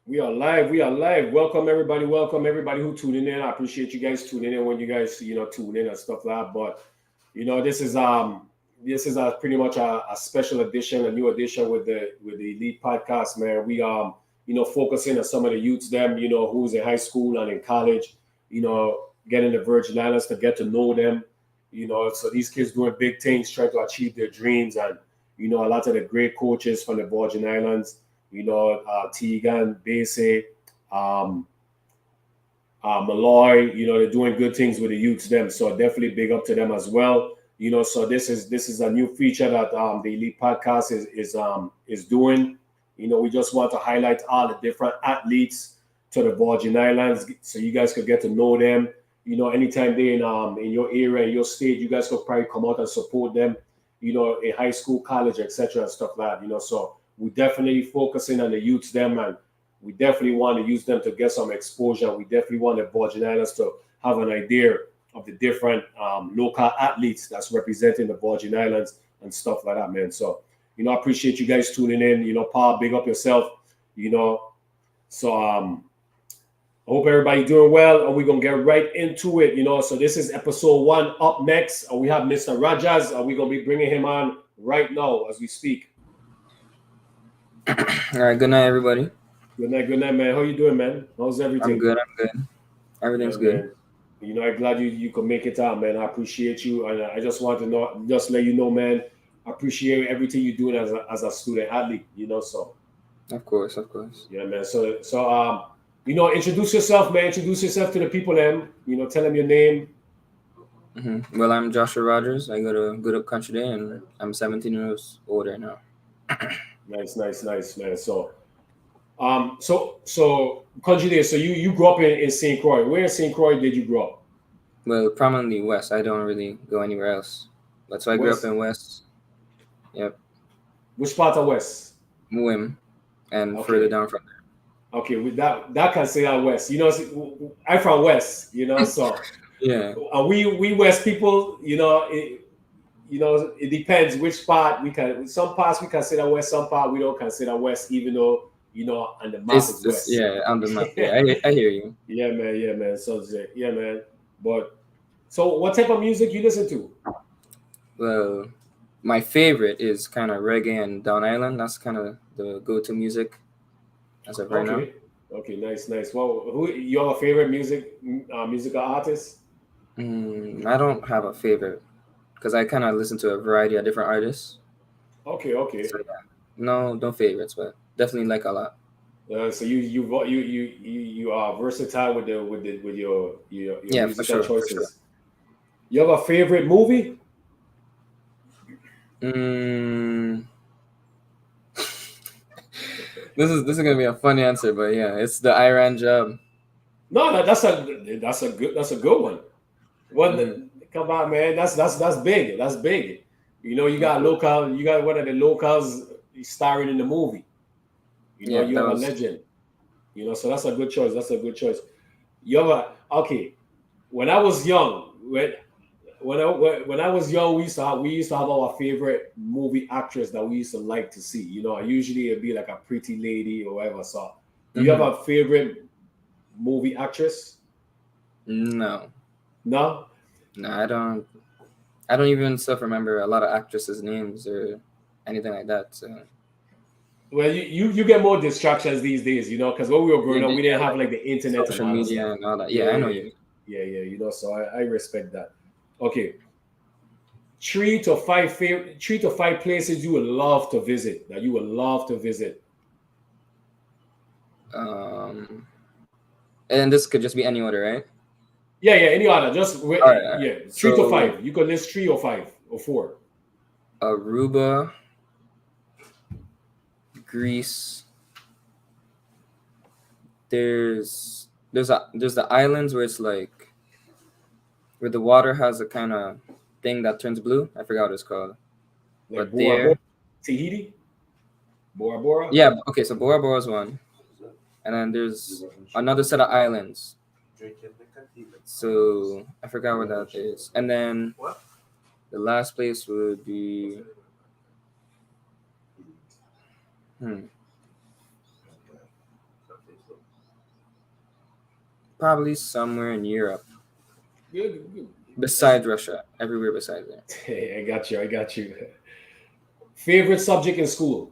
We are live. We are live. Welcome everybody. Welcome everybody who tuning in. I appreciate you guys tuning in when you guys tune in and stuff like that. But this is a pretty much a special edition, a new edition with the Elite Podcast, man. We focusing on some of the youths, them who's in high school and in college, getting the Virgin Islands to get to know them. So these kids doing big things, trying to achieve their dreams, and a lot of the great coaches from the Virgin Islands, Tegan, Base, um, Malloy, they're doing good things with the youths them. So definitely big up to them as well. So this is a new feature that the Elite Podcast is doing. We just want to highlight all the different athletes to the Virgin Islands, so you guys could get to know them. Anytime they in your area, in your state, you guys could probably come out and support them. In high school, college, etc., and stuff like that. So we definitely focusing on the youths them, and we definitely want to use them to get some exposure. We definitely want the Virgin Islands to have an idea of the different local athletes that's representing the Virgin Islands and stuff like that, man. So, I appreciate you guys tuning in. Paul, big up yourself. You know, so I hope everybody doing well, and we're gonna get right into it. So this is episode one. Up next, we have Mr. Rajas, and we're gonna be bringing him on right now as we speak. All right, good night, everybody. Good night, man. How you doing, man? How's everything? I'm good. Everything's Yeah, good. man. I'm glad you could make it out, man. I appreciate you, and I just want to know, just let you know, man. I appreciate everything you're doing as a student athlete. So Of course. yeah, man. Introduce yourself, man. Introduce yourself to the people, then. Tell them your name. Well, I'm Joshua Rogers. I go to Good Up Country Day, and I'm 17 years old right now. Nice, man. So Conjure, so you grew up in St. Croix. Where in St. Croix did you grow up? Well, prominently West. I don't really go anywhere else. That's why I grew up West. in West. Yep, Which part of West? Muim, and further Okay. down from Okay, with that can say that West. I'm from West. So there. Yeah, we West people. It depends which part we can. Some parts we consider West. Some part we don't consider West, even though on the map is it's West. yeah on the map. Yeah, I hear you. Yeah, man. Yeah, man. So yeah, man. But so, what type of music you listen to? Well, my favorite is kind of reggae and Down Island. That's kind of the go-to music as of right now. Okay. Okay. Nice. Well, who your favorite musical artist? I don't have a favorite because I kind of listen to a variety of different artists. Okay. So yeah, no favorites, but definitely like a lot. So you are versatile with your Yeah, musical for sure. choices. You have a favorite movie? Mm, this is gonna be a funny answer, but yeah, it's the Iran job. No, that's a good one. Mm, Come on, man. That's big. That's big. You got okay. local. You got one of the locals starring in the movie. Yeah, You that have a was. legend. So that's a good choice. That's a good choice. You have a okay. When I was young, when I was young, we used to have our favorite movie actress that we used to like to see. Usually it'd be like a pretty lady or whatever. So, do you have hmm a favorite movie actress? No, No. no, I don't. I don't even self remember a lot of actresses' names or anything like that. So Well, you get more distractions these days, because when we were growing up, we yeah, didn't have like like the internet and social all that media stuff. and all that. Yeah, Yeah, I yeah, know yeah, you. yeah. So I respect that. Okay, 3 to 5 places you would love to visit that you would love to visit. Um, and this could just be any order, right? Yeah. Any other? All right. Yeah, three to So five. You could list 3 or 5 or 4. Aruba, Greece. There's the islands where it's like where the water has a kind of thing that turns blue. I forgot what it's called. Like But Bora Bora, there, Tahiti, Bora Bora. yeah. Okay, so Bora Bora is one, and then there's another set of islands. So I forgot where that is. And then the last place would be hmm, Probably somewhere in Europe, Good. besides Russia, everywhere besides there. Hey, I got you. I got you. Favorite subject in school?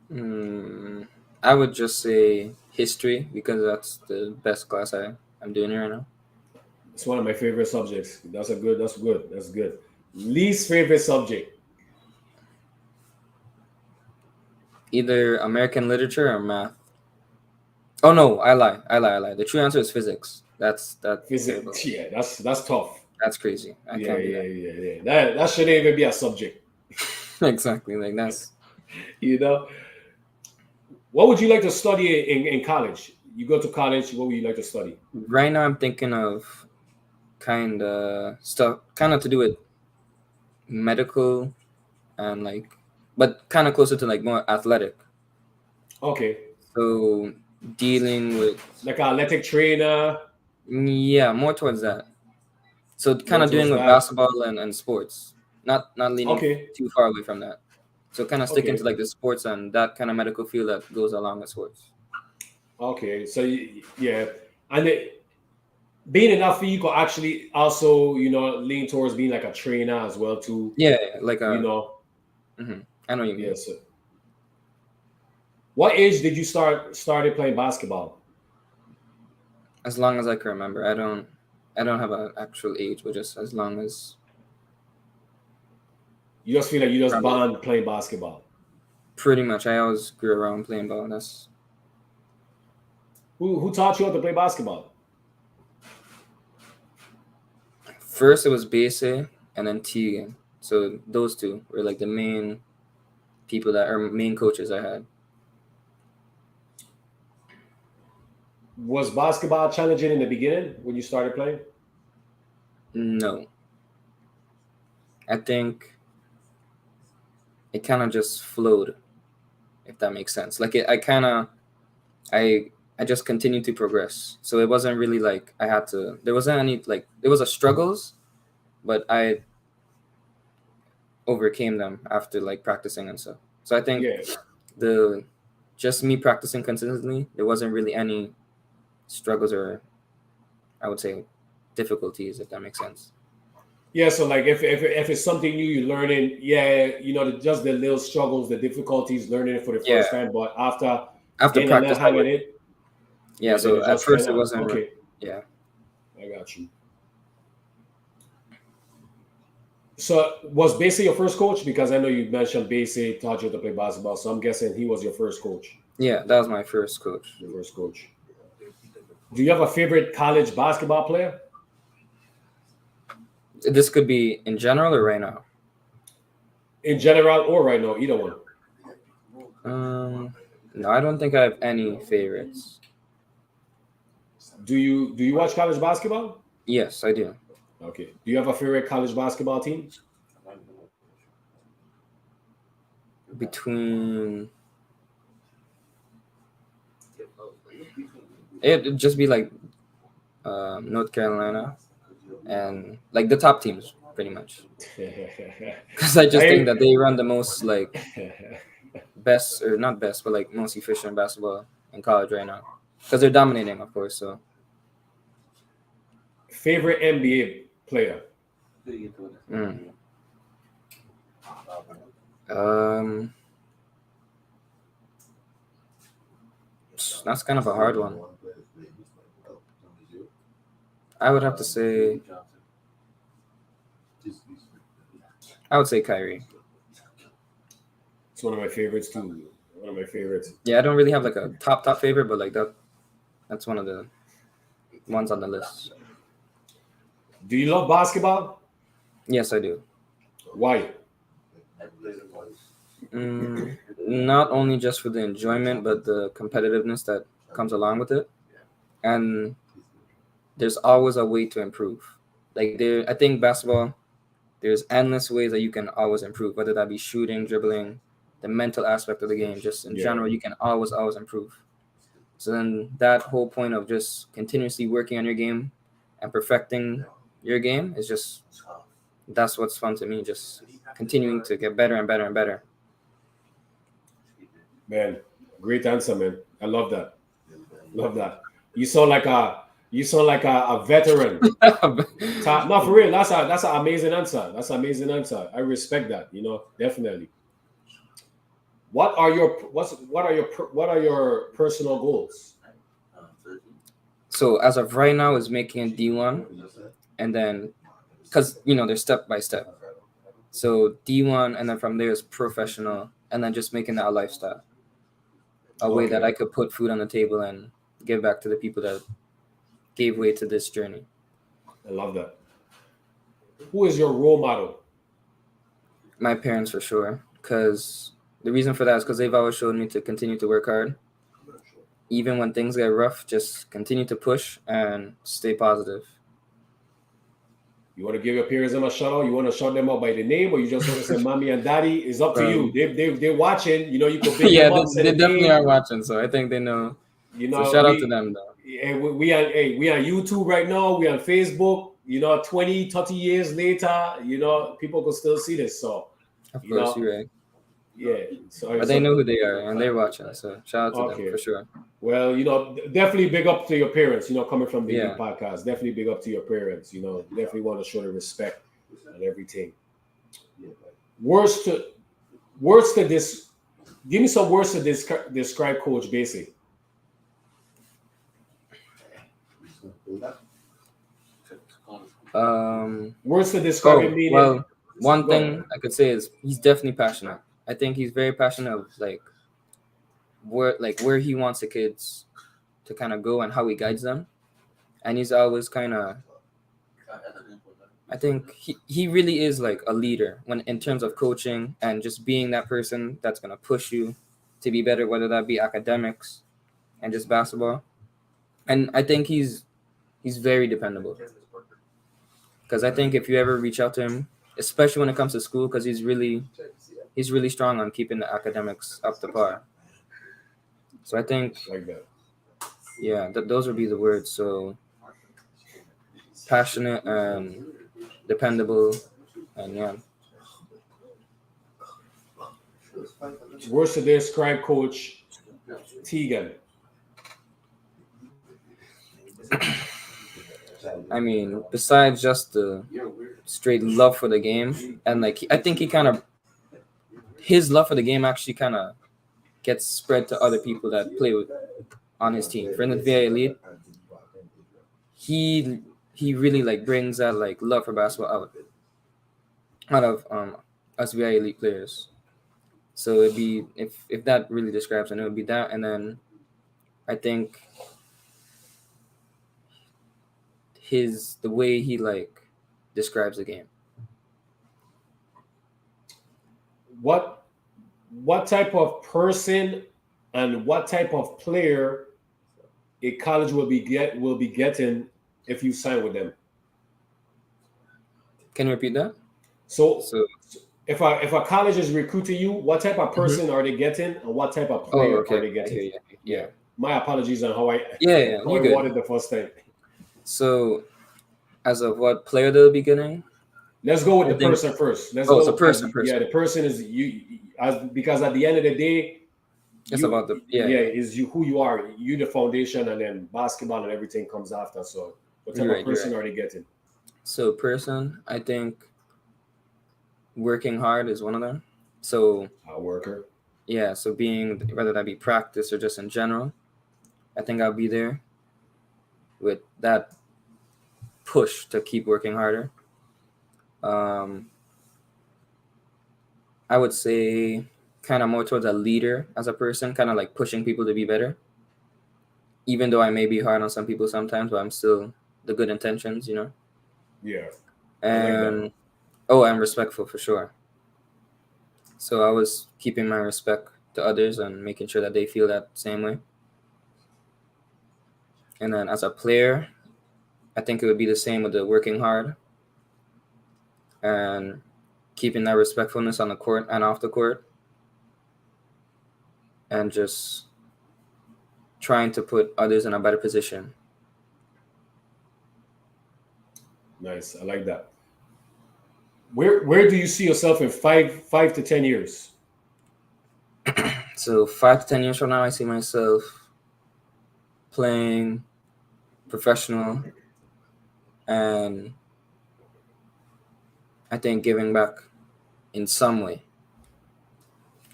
Hmm, I would just say history because that's the best class I'm doing right now. It's one of my favorite subjects. That's a good. That's good. That's good. Least favorite subject? Either American literature or math. Oh no, I lie. The true answer is physics. That's terrible. Physics. Yeah, that's tough. That's crazy. I Yeah, can't do yeah, that. yeah, yeah. That shouldn't even be a subject. Exactly. Like that's You know. What would you like to study in college? You go to college. What would you like to study? right now I'm thinking of kind of to do with medical and like but kind of closer to like more athletic. Okay, So dealing with like an athletic trainer. yeah, more towards that. So kind More of towards doing with that. basketball and sports. Not leaning Okay, too far away from that. So kind of sticking to okay, like the sports and that kind of medical field that goes along with sports. okay. So yeah, and being an athlete, you could actually also lean towards being like a trainer as well too. Yeah, like You a know, I know what you mean. yes. What age did you started playing basketball? As long as I can remember. I don't have an actual age, but just as long as You just feel like you just probably bond playing basketball. pretty much I always grew around playing ball. That's Who taught you how to play basketball? first it was Base and then Tegan. So those two were like the main people that are main coaches I had. Was basketball challenging in the beginning when you started playing? No. I think it kind of just flowed, if that makes sense. Like I just continued to progress. So it wasn't really like I had to. There wasn't any like there was a struggles, but I overcame them after like practicing and stuff. So I think Yeah. the just me practicing consistently, there wasn't really any struggles or I would say difficulties, if that makes sense. Yeah, so like if it's something new you're learning, yeah, just the little struggles, the difficulties, learning it for the Yeah, first time, but after after getting a little practice, I hang of would. it, Yeah, yeah, then so it at just kind first it of wasn't. okay. Yeah, I got you. So was Basie your first coach? Because I know you mentioned Basie taught you to play basketball, so I'm guessing he was your first coach. yeah, that was my first coach. Your first coach. Do you have a favorite college basketball player? This could be in general or right now. In general or right now, either one. No, I don't think I have any favorites. Do you watch college basketball? Yes, I do. Okay. Do you have a favorite college basketball team? Between it'd just be like North Carolina and like the top teams, pretty much. Because I just think I that they run the most like best or not best, but like most efficient basketball in college right now. Because they're dominating, of course. So favorite NBA player. mm. um, that's kind of a hard one. I would have to say I would say Kyrie. It's one of my favorites too. One of my favorites. Yeah, I don't really have like a top favorite, but like that's one of the ones on the list. Do you love basketball? Yes, I do. Why? Not only just for the enjoyment, but the competitiveness that comes along with it. And there's always a way to improve. I think basketball, there's endless ways that you can always improve, whether that be shooting, dribbling, the mental aspect of the game, just in Yeah. general, you can always improve. So then that whole point of just continuously working on your game and perfecting your game is just that's what's fun to me. Just continuing to get better and better and better. Man, great answer, man. I love that. Love that. You sound like a veteran. No, for real. That's an amazing answer. That's an amazing answer. I respect that. You know, definitely. What are your personal goals? So as of right now, is making a D1, and then because they're step by step. So D1, and then from there is professional, and then just making that a lifestyle, a way that I could put food on the table and give back to the people that gave way to this journey. I love that. Who is your role model? My parents, for sure, because the reason for that is because they've always showed me to continue to work hard. Even when things get rough, just continue to push and stay positive. You want to give your parents a shout out? You want to shout them out by the name, or you just want to say mommy and daddy? It's up to you. They're watching. You know, you could big them up. They definitely are watching, so I think they know. You know, so shout out to them though. We on YouTube right now. We on Facebook. You know, 20, 30 years later, you know, people can still see this. So of course, you're right. Yeah, but they know who they are and they're watching. So shout out to them for sure. Well, you know, definitely big up to your parents. You know, coming from the podcast, definitely big up to your parents. You know, definitely want to show the respect and everything. Words to this. Give me some words to describe Coach Bassey. Words to describe him. Well, one thing I could say is he's definitely passionate. I think he's very passionate of where he wants the kids to kind of go and how he guides them, and he's always kind of. I think he really is like a leader when in terms of coaching and just being that person that's gonna push you to be better, whether that be academics and just basketball. And I think he's very dependable. Because I think if you ever reach out to him, especially when it comes to school, because he's really strong on keeping the academics up to par. So I think, like that. Yeah, those would be the words. So passionate and dependable, and yeah. Words to describe Coach Teagan. I mean, besides just the straight love for the game, and I think his love for the game actually kind of gets spread to other people that play on his team. For instance, VI Elite, he really brings that love for basketball out of us VI Elite players. So it'd be if that really describes it, it would be that, and then I think the way he describes the game. What type of person and what type of player a college will be getting if you sign with them? Can you repeat that? So if a college is recruiting you, what type of person are they getting, and what type of player are they getting? Yeah. My apologies on how I wanted the first time. So, as of what player they'll be getting? Let's go with the person first. Person. Yeah, the person is because at the end of the day, it's about the is you who you are. You the foundation, and then basketball and everything comes after. So, what type of person are they getting? So, person, I think working hard is one of them. So, a worker. Yeah. So, being whether that be practice or just in general, I think I'll be there with that push to keep working harder. I would say kind of more towards a leader as a person, kind of pushing people to be better. Even though I may be hard on some people sometimes, but I'm still the good intentions, you know? Yeah. And I'm respectful for sure. So I was keeping my respect to others and making sure that they feel that same way. And then as a player, I think it would be the same with the working hard and keeping that respectfulness on the court and off the court, and just trying to put others in a better position. Nice. I like that. Where do you see yourself in 5 to 10 years? So 5 to 10 years from now, I see myself playing professional, and I think giving back in some way.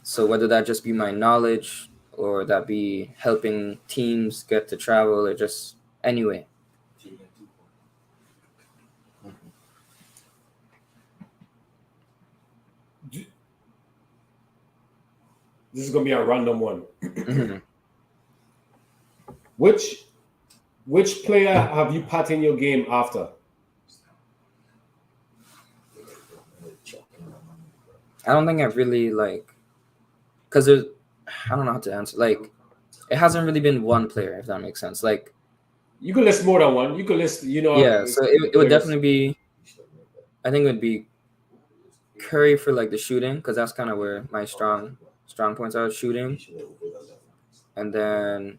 So whether that just be my knowledge or that be helping teams get to travel or just anyway. This is gonna be a random one. Mhm. Which player have you pat in your game after? I don't think I've really because there's, I don't know how to answer. It hasn't really been one player, if that makes sense. You could list more than one. You could list, Yeah, so it would definitely be, I think it would be Curry for the shooting, because that's kind of where my strong points are, shooting. And then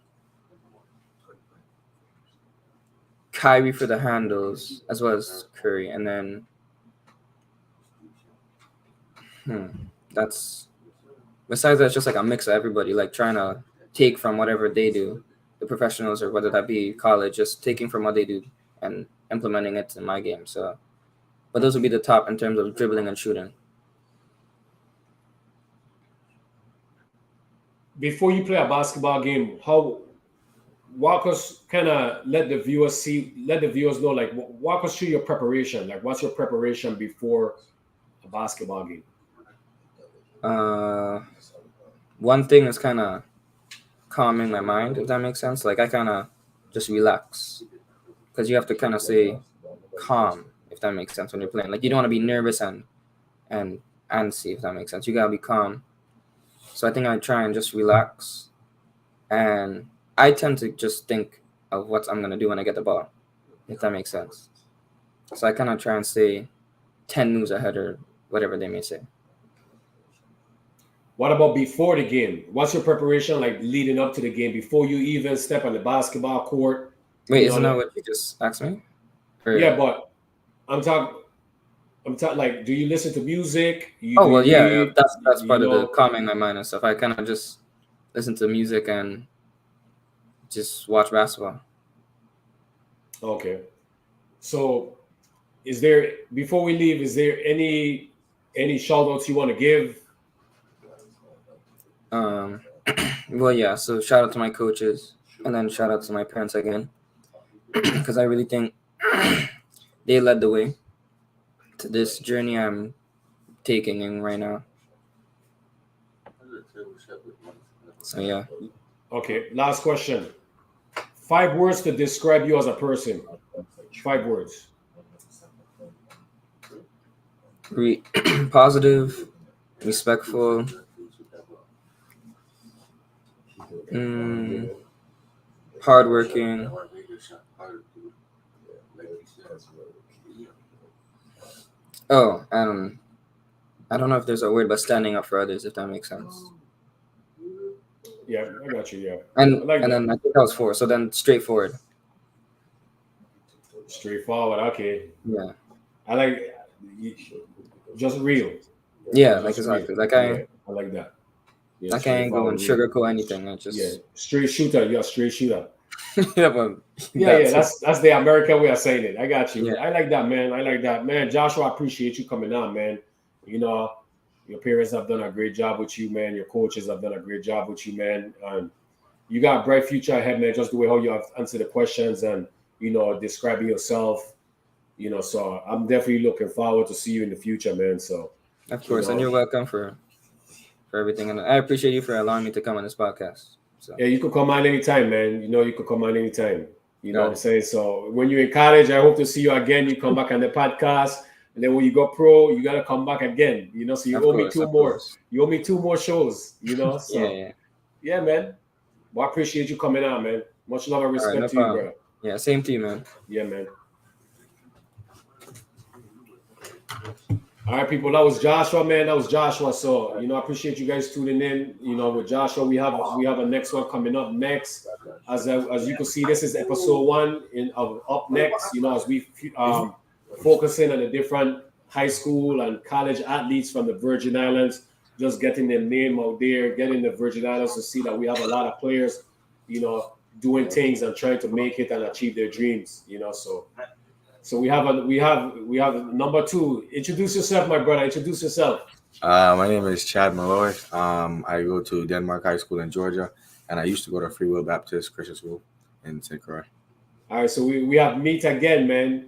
Kyrie for the handles, as well as Curry. And then that's, besides that's just a mix of everybody, trying to take from whatever they do, the professionals, or whether that be college, just taking from what they do and implementing it in my game. So, but those would be the top in terms of dribbling and shooting. Before you play a basketball game, walk us, kind of let the viewers know, walk us through your preparation. What's your preparation before a basketball game? One thing is kind of calming my mind, if that makes sense. I kind of just relax, because you have to kind of stay calm, if that makes sense, when you're playing. You don't want to be nervous and antsy, if that makes sense. You gotta be calm. So I think I try and just relax, and I tend to just think of what I'm gonna do when I get the ball, if that makes sense. So I kind of try and stay 10 moves ahead, or whatever they may say. What about before the game? What's your preparation leading up to the game, before you even step on the basketball court? Wait, isn't that what you just asked me? Yeah, but I'm talking. Do you listen to music? Yeah, that's part of the calming my mind and stuff. I kind of just listen to music and just watch basketball. Okay. So, before we leave, is there any shout outs you want to give? Well, yeah. So shout out to my coaches, and then shout out to my parents again, because I really think they led the way to this journey I'm taking in right now. So yeah. Okay. Last question. 5 words to describe you as a person. 5 words. Positive, respectful, hardworking, and I don't know if there's a word, but standing up for others, if that makes sense. Yeah, I got you. Yeah, and then I think that was 4. So then straightforward. Straightforward. Okay. Yeah. I like just real. Yeah, exactly. I like that. Yeah, I can't go and sugarcoat anything. I just straight shooter. You're a straight shooter. Yeah, but that's the American way of saying it. I got you. Yeah. I like that, man. I like that, man. Joshua, I appreciate you coming on, man. Your parents have done a great job with you, man. Your coaches have done a great job with you, man. And you got a bright future ahead, man. Just the way how you have answered the questions and describing yourself. So I'm definitely looking forward to see you in the future, man. So of course, and you're welcome for everything, and I appreciate you for allowing me to come on this podcast. So. Yeah, you could come on anytime, man. You could come on anytime. You know what I'm saying? So when you're in college, I hope to see you again. You come back on the podcast, and then when you go pro, you gotta come back again. So you owe me 2 more. You owe me 2 more shows. So yeah, man. Well, I appreciate you coming on, man. Much love and respect to you, bro. Yeah, same to you, man. Yeah, man. All right, people. That was Joshua, man. That was Joshua. So, I appreciate you guys tuning in. With Joshua, we have a next one coming up next. As you can see, this is episode 1 of Up Next. As we focusing on the different high school and college athletes from the Virgin Islands, just getting their name out there, getting the Virgin Islands to see that we have a lot of players, doing things and trying to make it and achieve their dreams. So we have number two. Introduce yourself, my brother. Introduce yourself. My name is Chad Malloy. I go to Denmark High School in Georgia, and I used to go to Free Will Baptist Christian School in St. Croix. All right, so we have meet again, man.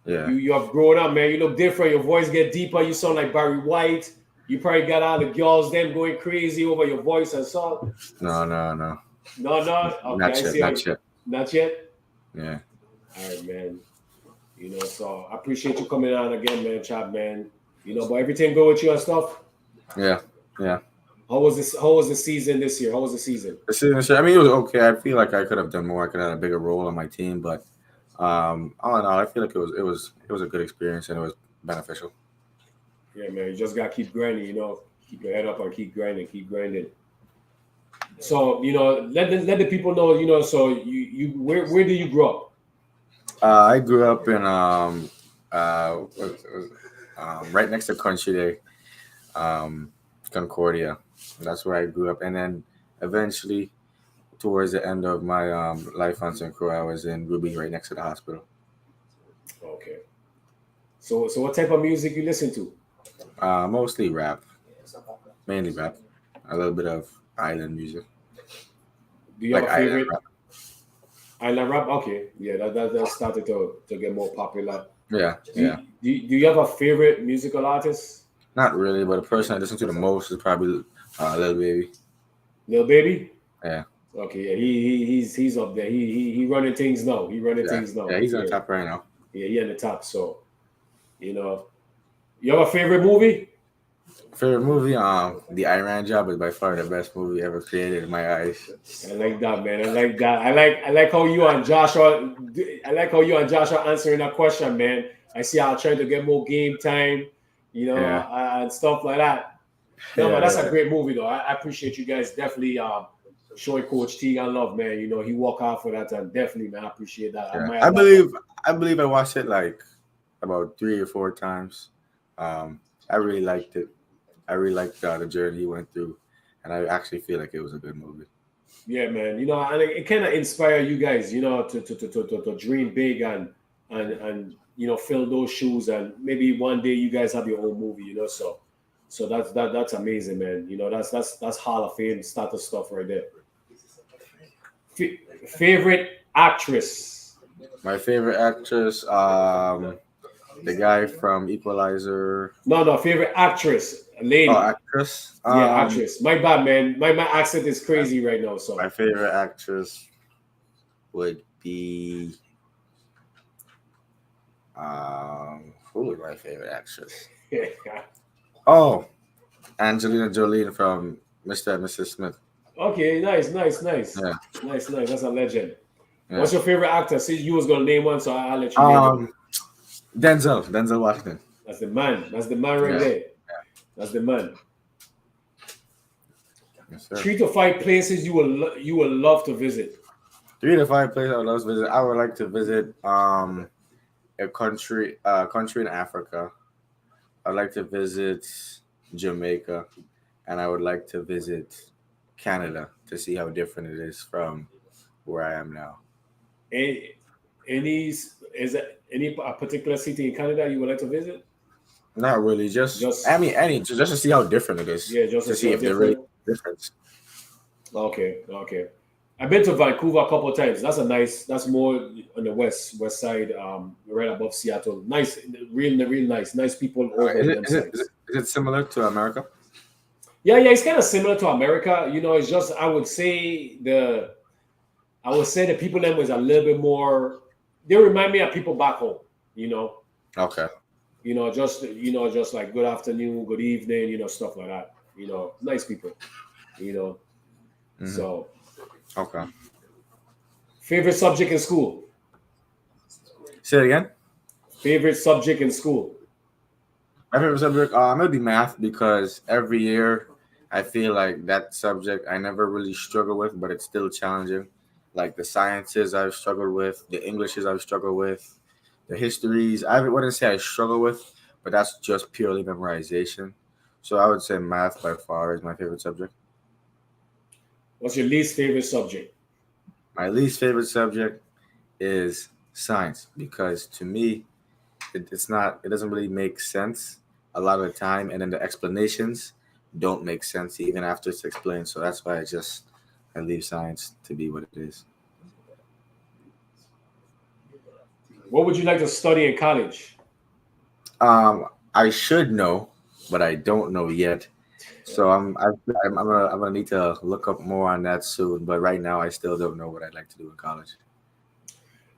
Yeah. You have grown up, man. You look different. Your voice get deeper. You sound like Barry White. You probably got all the girls them going crazy over your voice and song. No. No. Okay, Not yet. Not yet. Yeah. All right, man. So I appreciate you coming on again, man, Chad, man. But everything go with you and stuff. Yeah. How was the season this year? How was the season? I mean, it was okay. I feel like I could have done more. I could have had a bigger role on my team, but all in all, I feel like it was a good experience and it was beneficial. Yeah, man. You just gotta keep grinding. Keep your head up and keep grinding. Keep grinding. So let the people know. So you where did you grow up? I grew up in right next to Country Day, Concordia. That's where I grew up, and then eventually, towards the end of my life on St. Croix, I was in Ruby, right next to the hospital. Okay. So what type of music you listen to? Mostly rap, mainly rap, a little bit of island music. Do you have a favorite? Island rap? Okay, yeah, that started to get more popular. Yeah. Do you have a favorite musical artist? Not really, but the person I listen to the most is probably Lil Baby. Lil Baby? Yeah. Okay, yeah, he's up there. He running things now. Things now. Yeah, he's on top right now. Yeah, he on the top. So, you have a favorite movie? Favorite movie? The Iran Job is by far the best movie ever created in my eyes. I like that, man. I like that. I like how you and Joshua. Answering that question, man. I see y'all trying to get more game time, and stuff like that. No, man, that's a great movie, though. I appreciate you guys definitely showing Coach Teagan love, man. He walk out for that, and definitely, man, I appreciate that. Yeah. I believe I watched it like about 3 or 4 times. I really liked it. I really liked the journey he went through, and I actually feel like it was a good movie. Yeah, man. And it kind of inspire you guys, to dream big and fill those shoes, and maybe one day you guys have your own movie, So that's amazing, man. That's Hall of Fame status stuff right there. Favorite actress? My favorite actress, the guy from Equalizer. No, favorite actress, lady. Oh, actress. Yeah, actress. My bad, man. My accent is crazy right now. So my favorite actress would be who is my favorite actress? Oh, Angelina Jolie from Mr. and Mrs. Smith. Okay, nice. Yeah. Nice. That's a legend. Yeah. What's your favorite actor? See, you was gonna name one, so I'll let you name it. Denzel Washington. That's the man. That's the man right there. That's the man. Yes, sir. 3 to 5 places you will love to visit. 3 to 5 places I would love to visit. I would like to visit a country in Africa. I'd like to visit Jamaica, and I would like to visit Canada to see how different it is from where I am now. Any particular city in Canada you would like to visit? Not really, just to see how different it is. Yeah, just to see if there really difference. Okay. I've been to Vancouver a couple of times. That's more on the west side, right above Seattle. Nice, real nice. Nice people over Is it similar to America? Yeah, it's kind of similar to America. It's just I would say the people them was a little bit more. They remind me of people back home. Okay. Just like good afternoon, good evening, stuff like that. Nice people. Mm-hmm. So. Okay. Favorite subject in school? Say it again. Favorite subject in school? My favorite subject, it'll be math, because every year I feel like that subject I never really struggle with, but it's still challenging. Like the sciences I've struggled with, the Englishes I've struggled with, the histories. I wouldn't say I struggle with, but that's just purely memorization. So I would say math by far is my favorite subject. What's your least favorite subject? My least favorite subject is science because to me, it's not. It doesn't really make sense a lot of the time, and then the explanations don't make sense even after it's explained. So that's why I leave science to be what it is. What would you like to study in college? I should know, but I don't know yet. So I'm gonna need to look up more on that soon. But right now, I still don't know what I'd like to do in college.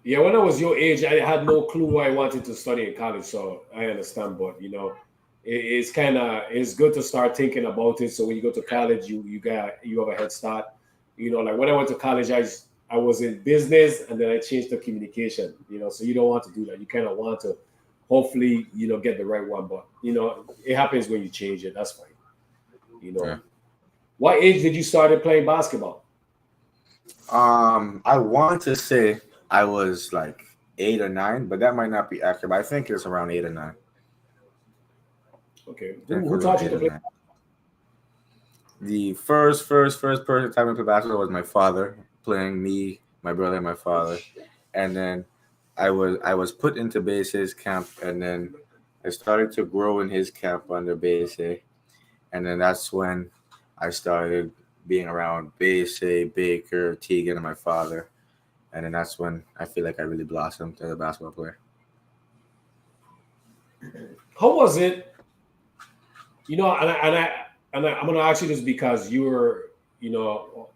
Yeah, when I was your age, I had no clue what I wanted to study in college, so I understand. But it's kind of it's good to start thinking about it. So when you go to college, you have a head start. Like when I went to college, I was in business and then I changed to communication. So you don't want to do that. You kind of want to hopefully get the right one, but it happens when you change it. That's fine. You know, Yeah. what age did you started playing basketball? I want to say I was like 8 or 9, but that might not be accurate. But I think it's around 8 or 9. Okay, I think who it was around taught you eight to or play? nine. The first person to time I played basketball was my father, playing me, my brother, and my father. And then I was put into Base's camp, and then I started to grow in his camp under Base, and then that's when I started being around Base, Baker, Tegan, and my father, and then that's when I feel like I really blossomed as a basketball player. How was it? I'm gonna ask you this because you're, you know,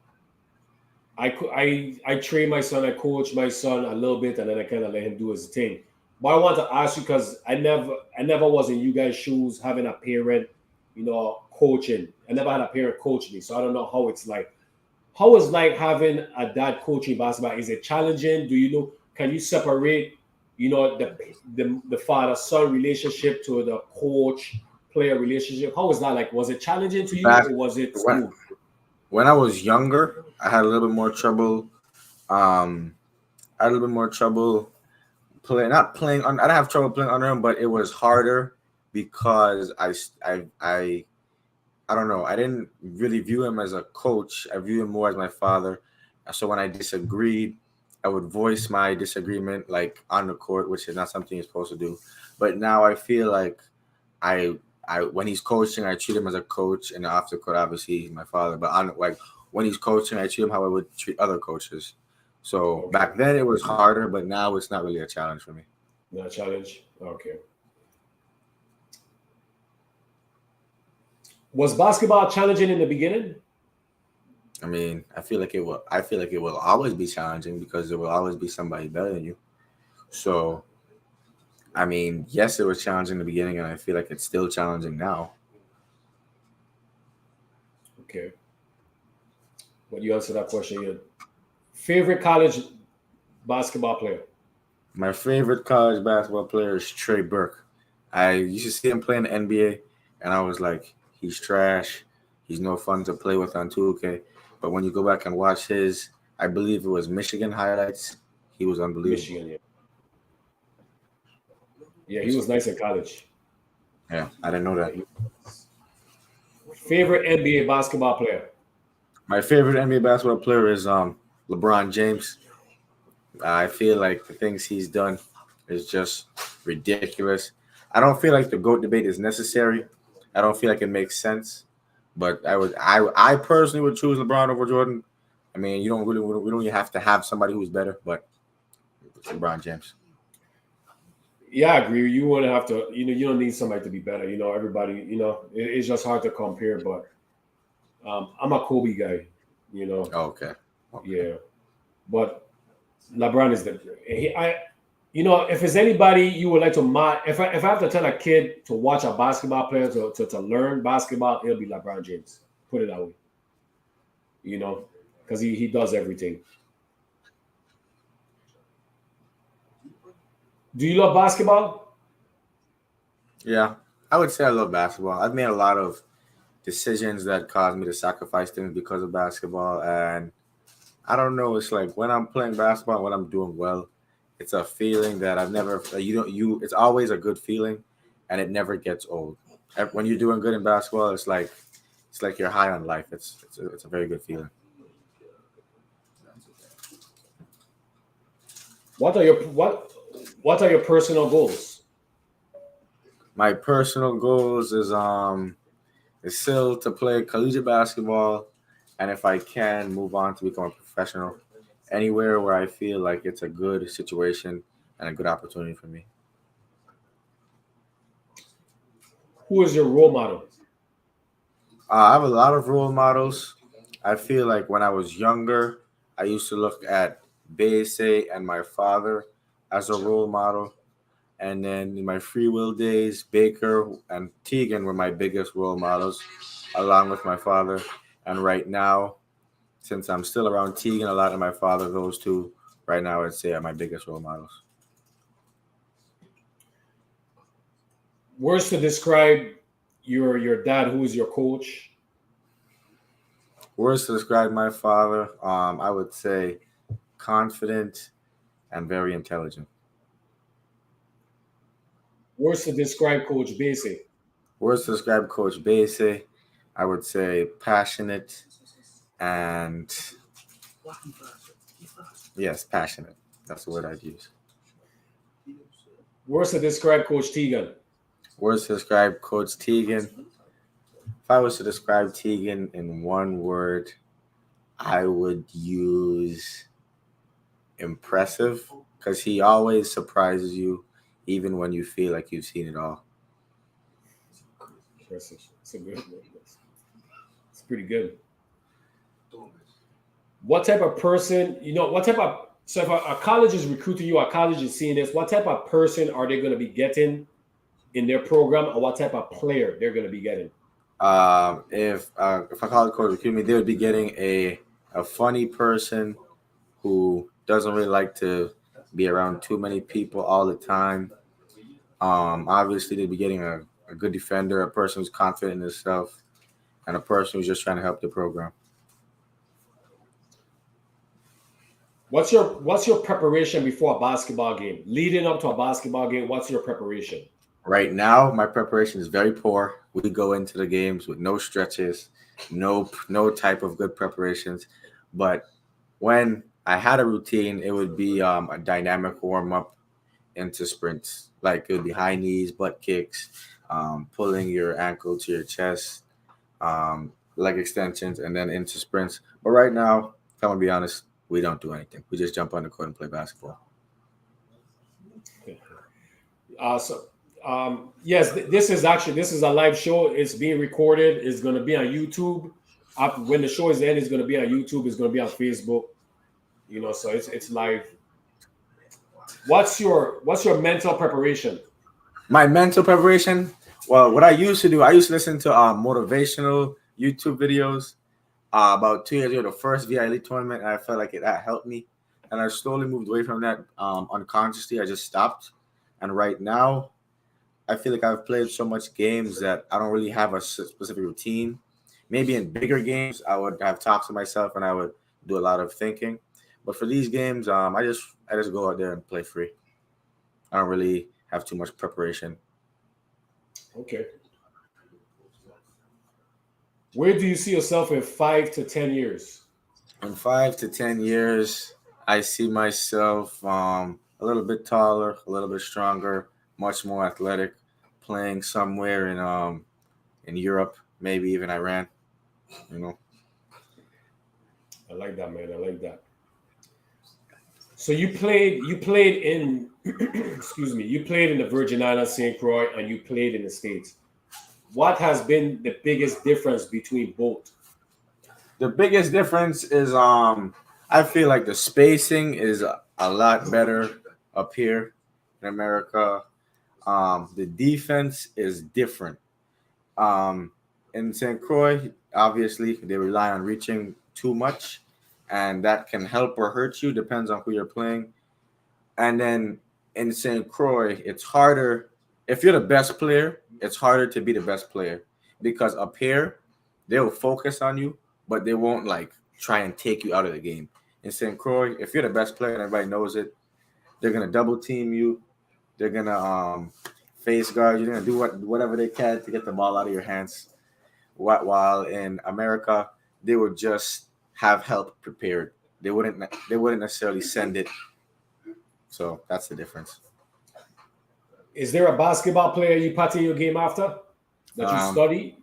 I train my son, I coach my son a little bit, and then I kind of let him do his thing. But I want to ask you because I never was in you guys' shoes having a parent, coaching. I never had a parent coach me, so I don't know how it's like. How is like having a dad coaching basketball? Is it challenging? Do you know? Can you separate, the father son relationship to the coach player relationship? How was that like? Was it challenging to you Back or was it when smooth? when I was younger, I had a little bit more trouble. Um, I had a little bit more trouble playing, not playing on. I didn't have trouble playing under him, but it was harder because I don't know. I didn't really view him as a coach. I view him more as my father. So when I disagreed, I would voice my disagreement like on the court, which is not something you're supposed to do. But now I feel like I when he's coaching, I treat him as a coach, and off the court, obviously he's my father. But on like when he's coaching, I treat him how I would treat other coaches. So Okay, back then it was harder, but now it's not really a challenge for me. not a challenge. Okay. Was basketball challenging in the beginning? I mean, I feel like it will. I feel like it will always be challenging because there will always be somebody better than you. So, I mean, yes, it was challenging in the beginning, and I feel like it's still challenging now. Okay. But you answered that question. Your favorite college basketball player? My favorite college basketball player is Trey Burke. I used to see him play in the NBA, and I was like, he's trash. He's no fun to play with on 2K. But when you go back and watch his, I believe it was Michigan highlights, he was unbelievable. Michigan. Yeah, yeah, he was nice in college. Yeah, I didn't know Yeah. that. Favorite NBA basketball player? My favorite NBA basketball player is LeBron James. I feel like the things he's done is just ridiculous. I don't feel like the GOAT debate is necessary. I don't feel like it makes sense. But I personally would choose LeBron over Jordan. I mean, you don't really we don't even have to have somebody who's better, but it's LeBron James. Yeah, I agree. You wouldn't have to. You don't need somebody to be better. Everybody. It's just hard to compare. But I'm a Kobe guy. You know, Oh, okay. Okay. yeah. But LeBron is the. If it's anybody you would like to mod, if I have to tell a kid to watch a basketball player to learn basketball, it'll be LeBron James. Put it that way. You know, because he does everything. Do you love basketball? Yeah. I would say I love basketball. I've made a lot of decisions that caused me to sacrifice things because of basketball. And I don't know, it's like when I'm playing basketball, when I'm doing well, it's a feeling that I've never you don't you it's always a good feeling and it never gets old. When you're doing good in basketball, it's like you're high on life. It's a very good feeling. What are your personal goals? My personal goals is still to play collegiate basketball, and if I can, move on to become a professional anywhere where I feel like it's a good situation and a good opportunity for me. Who is your role model? I have a lot of role models. I feel like when I was younger, I used to look at Bese and my father as a role model. And then in my free will days, Baker and Tegan were my biggest role models, along with my father. And right now, since I'm still around Tegan a lot and my father, those two right now I'd say are my biggest role models. Words to describe your dad, who is your coach. Words to describe my father, I would say confident and very intelligent. Words to describe Coach Basie. Words to describe Coach Base, I would say passionate and yes, passionate. That's the word I'd use. Words to describe Coach Tegan. Words to describe Coach Tegan. If I was to describe Tegan in one word, I would use impressive because he always surprises you, even when you feel like you've seen it all. Impressive. It's a good one. It's pretty good. What type of person, what type of, so if a college is recruiting you, a college is seeing this, what type of person are they going to be getting in their program, or what type of player they're going to be getting? If a college coach recruit me, they would be getting a funny person who doesn't really like to be around too many people all the time. Obviously, they'd be getting a good defender, a person who's confident in himself, and a person who's just trying to help the program. What's your preparation before a basketball game? Leading up to a basketball game, what's your preparation? Right now, my preparation is very poor. We go into the games with no stretches, no type of good preparations. But when I had a routine, it would be a dynamic warm up into sprints. Like it would be high knees, butt kicks, pulling your ankle to your chest, leg extensions, and then into sprints. But right now, if I'm gonna be honest, we don't do anything. We just jump on the court and play basketball. So yes, this is a live show. It's being recorded. It's going to be on YouTube. When the show is end, it's going to be on YouTube. It's going to be on Facebook. So it's live. What's your mental preparation? My mental preparation. Well, what I used to do, I used to listen to motivational YouTube videos. About 2 years ago, the first VI Elite tournament, and I felt like that helped me. And I slowly moved away from that unconsciously. I just stopped. And right now, I feel like I've played so much games that I don't really have a specific routine. Maybe in bigger games, I would have talks to myself and I would do a lot of thinking. But for these games, I just go out there and play free. I don't really have too much preparation. Okay. Where do you see yourself in 5 to 10 years? In 5 to 10 years, I see myself a little bit taller, a little bit stronger, much more athletic, playing somewhere in Europe, maybe even Iran. You know. I like that, man. I like that. So you played in excuse me, you played in the Virgin Islands, St. Croix, and you played in the States. What has been the biggest difference between both? The biggest difference is I feel like the spacing is a lot better up here in America. The defense is different. In St. Croix, obviously they rely on reaching too much, and that can help or hurt you, depends on who you're playing. And then in St. Croix, it's harder. If you're the best player, it's harder to be the best player because up here, they'll focus on you, but they won't like try and take you out of the game. In St. Croix, if you're the best player and everybody knows it, they're gonna double team you. They're gonna face guard. You're gonna do whatever they can to get the ball out of your hands. While in America, they would just have help prepared. They wouldn't necessarily send it So that's the difference. Is there a basketball player you pattern your game after that you study?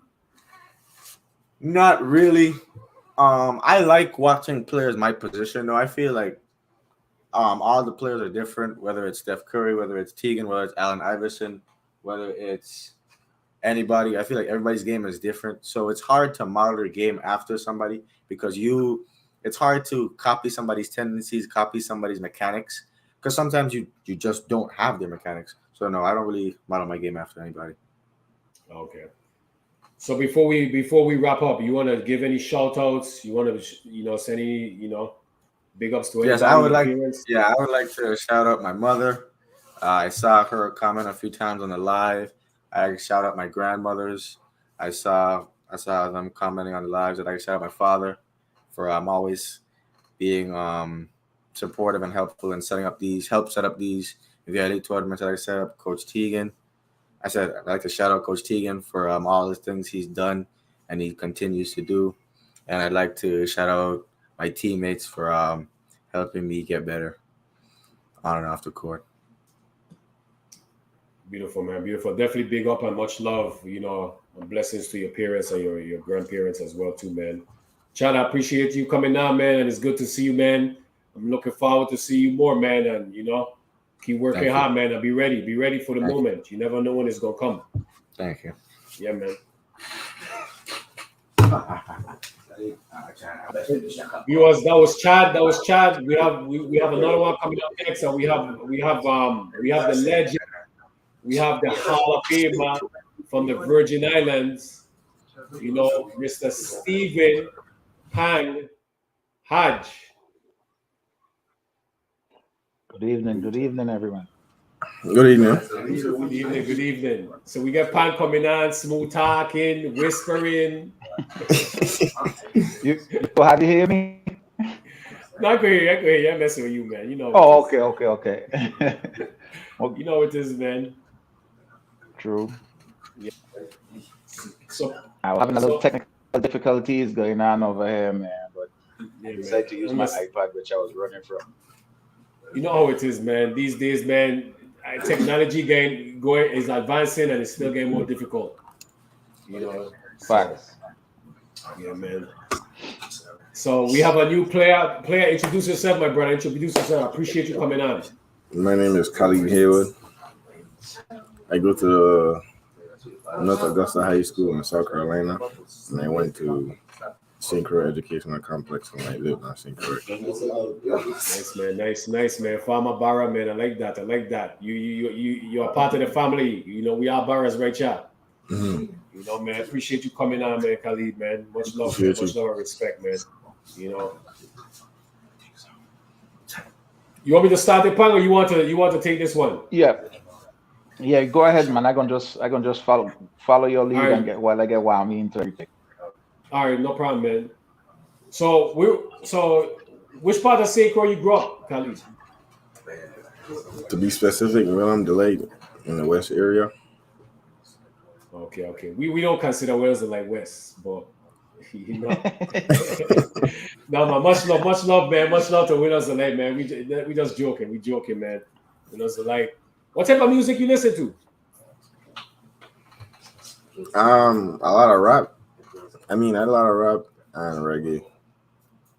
Not really. I like watching players my position though. I feel like all the players are different, whether it's Steph Curry, whether it's Teagan, whether it's Allen Iverson, whether it's anybody. I feel like everybody's game is different. So it's hard to model your game after somebody because it's hard to copy somebody's tendencies, copy somebody's mechanics. Because sometimes you just don't have their mechanics. So no, I don't really model my game after anybody. Okay. So before we wrap up, you want to give any shout outs? You want to send any big ups to anybody? Yes, I would like. Yeah, I would like to shout out my mother. I saw her comment a few times on the live. I shout out my grandmothers. I saw them commenting on the lives. That I shout out my father for always being supportive and helpful in set up these VIP tournaments that I set up. Coach Teagan. I'd like to shout out Coach Teagan for all the things he's done and he continues to do. And I'd like to shout out my teammates for helping me get better on and off the court. Beautiful, man. Beautiful. Definitely big up and much love, and blessings to your parents and your grandparents as well too, man. Chad, I appreciate you coming on, man, and it's good to see you, man. I'm looking forward to see you more, man, and keep working hard, man, and be ready for the moment. You never know when it's gonna come. Thank you. Yeah, man. Viewers, that was Chad. We have another one coming up next, and we have the legend. We have the Hall of Famer from the Virgin Islands, Mr. Stephen Pang Hodge. Good evening, everyone. Good evening. Good evening. So we got Pang coming on, smooth talking, whispering. You have you hear me? No, I can hear you. I'm messing with you, man. Oh, okay. Well, you know what it is, man. True. Yeah. So I'm having a little technical difficulties going on over here, man. But I decided to use my iPad, which I was running from. You know how it is, man. These days, man, technology is advancing and it's still getting more difficult. Facts. Yeah, man. So we have a new player. Introduce yourself, my brother. Introduce yourself. I appreciate you coming on. My name is Khalid Haywood. I go to North Augusta High School in South Carolina, and I went to St. Croix Educational Complex when I lived in St. Croix. Nice, man. Farmer Barra, man. I like that. You're a part of the family. We are Barras, right, chat? Mm-hmm. Man, I appreciate you coming on, man, Khalid, man. Much love, man. Much love and respect, man. You want me to start the Pang, or you want to take this one? Yeah, go ahead, man. I can just follow your lead and get while I get what I mean to everything. All right, no problem, man. So which part of St. Croix you grew up, Khalid? To be specific, Willem Delayed in the West area. Okay. We don't consider Wales like West, but no, man. Much love, man. Much love to Winners Elite, man. We just joking. We joking, man. Winners Elite. What type of music you listen to? A lot of rap. I had a lot of rap and reggae.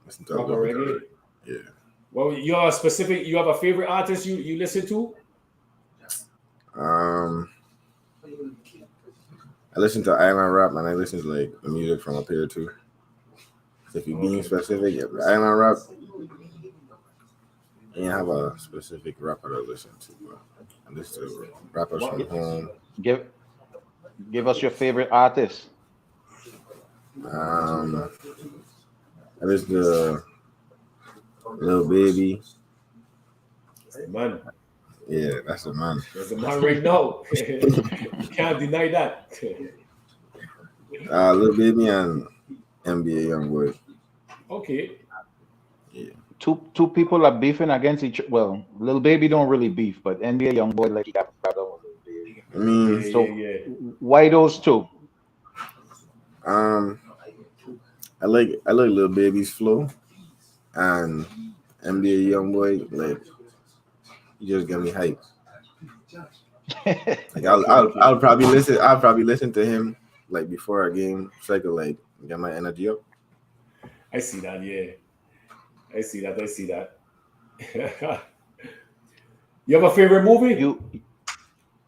Listen to reggae? Yeah. Well, you have a favorite artist you listen to? I listen to island rap and I listen to the music from up here too. So if you're being specific, island rap, and you have a specific rapper to listen to. I listen to rappers from home. Give us your favorite artist. I listen to Lil Baby. Man. Yeah, that's the man. That's the man right now. You can't deny that. Lil Baby and NBA Youngboy. Okay. Yeah. Two people are beefing against each. Well, Lil Baby don't really beef, but NBA Youngboy he got problem with Lil Baby. Why those two? I like Lil Baby's flow, and NBA Youngboy he just got me hyped. Like I'll probably listen. I'll probably listen to him like before a game, so I could like get my energy up. I see that. Yeah, I see that. I see that. You have a favorite movie?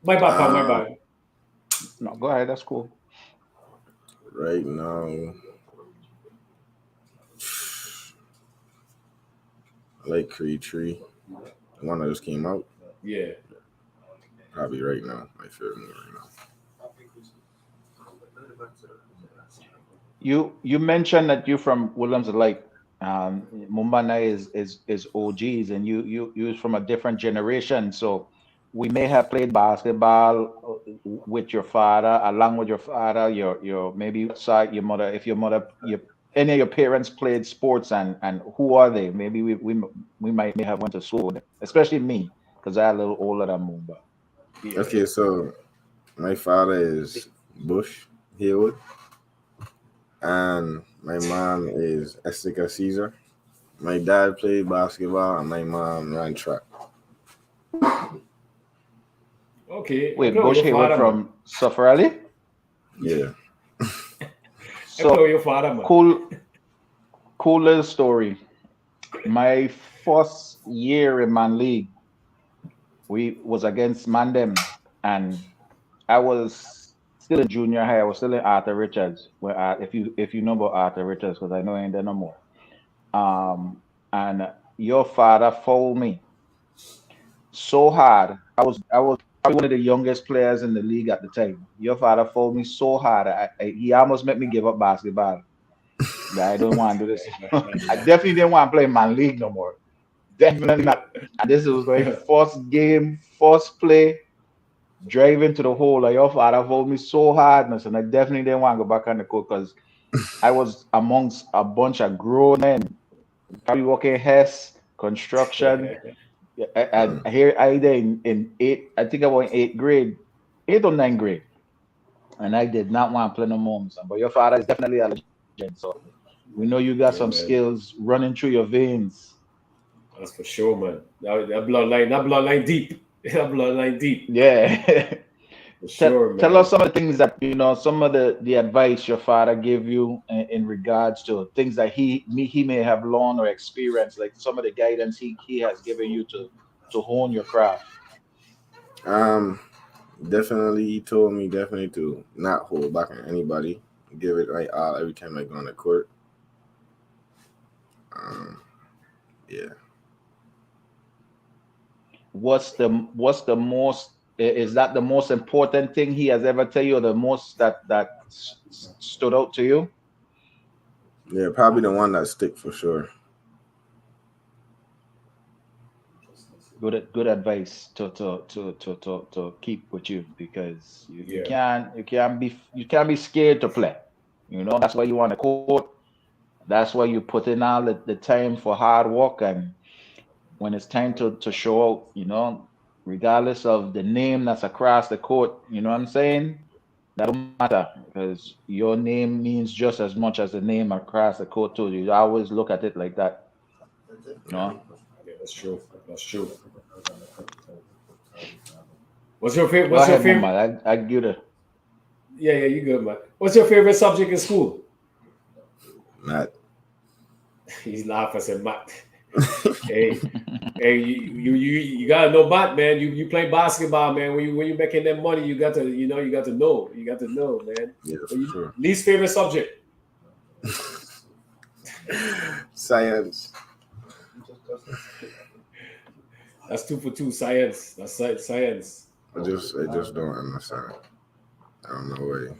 My bad, pal, my bad. No, go ahead. That's cool. Right now, I like Creed 3, the one that just came out. Yeah. Probably right now, my favorite movie right now. You mentioned that you're from Williams Lake. Mumbana is OGs, and you're from a different generation. So we may have played basketball with your father, along with your father, your maybe side your mother. If your mother, any of your parents played sports, and who are they? Maybe we may have went to school with them, especially me, because I'm a little older than Mumba. Yeah. Okay, so my father is Bush Haywood, and my mom is Estica Caesar. My dad played basketball, and my mom ran track. Okay. Wait, I play with Bush your Hayward father, man. from Sufferelli? Yeah. I play So with your father, man. cool little story. My first year in Man League, we was against Mandem, and I was still in junior high. I was still in Arthur Richards. Where if you know about Arthur Richards, because I know he ain't there no more. And your father fouled me so hard. I was probably one of the youngest players in the league at the time. Your father fouled me so hard. He almost made me give up basketball. That I don't want to do this. I definitely didn't want to play Man League no more. Definitely not. And this was my first game, first play, driving to the hole. Like your father fouled me so hard, and I definitely didn't want to go back on the court because I was amongst a bunch of grown men, probably working Hess, construction. And here either in eight, I think I was in eighth grade, eighth or ninth grade, and I did not want to play no more. But your father is definitely a legend, so we know you got Yeah, some man. skills running through your veins. That's for sure, man. That bloodline deep. That bloodline deep. Yeah. For sure, man. Tell us some of the things that some of the advice your father gave you in regards to things that he may have learned or experienced, like some of the guidance he has given you to hone your craft. Definitely, he told me definitely to not hold back on anybody. Give it right all every time I go on the court. Yeah. What's the most, is that the most important thing he has ever tell you, or the most that stood out to you? Yeah, probably the one that stick for sure. Good advice to keep with you, because you Yeah. can't be scared to play. That's why you on the court. That's why you put in all the time for hard work, and when it's time to show out, regardless of the name that's across the court, you know what I'm saying? That don't matter, because your name means just as much as the name across the court too. You always look at it like that. Yeah, that's true. That's true. What's your favorite? Go What's your ahead, favorite? Mama. I give it. Yeah, you good, man. What's your favorite subject in school? Not. He's laughing. I said, Matt. Hey, you gotta know Matt, man. You play basketball, man. When you making that money, you got to know. You got to know, man. Yeah, for sure. Least favorite subject? Science. That's 2 for 2. Science. That's science. I just don't understand. I don't know why.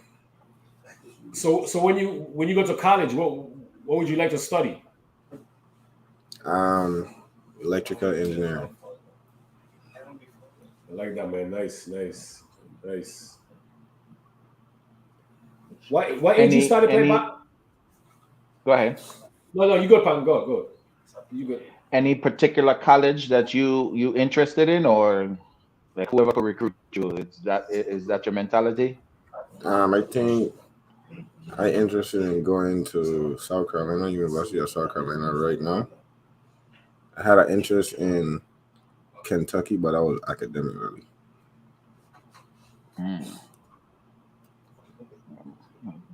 So when you go to college, what would you like to study? Electrical engineering. I like that, man. Nice. What age you started playing basketball? Go ahead. No, you go, Pan. Go. You good. Any particular college that you interested in, or like whoever could recruit you? Is that your mentality? I think I'm interested in going to South Carolina, University of South Carolina right now. I had an interest in Kentucky, but I was academic early.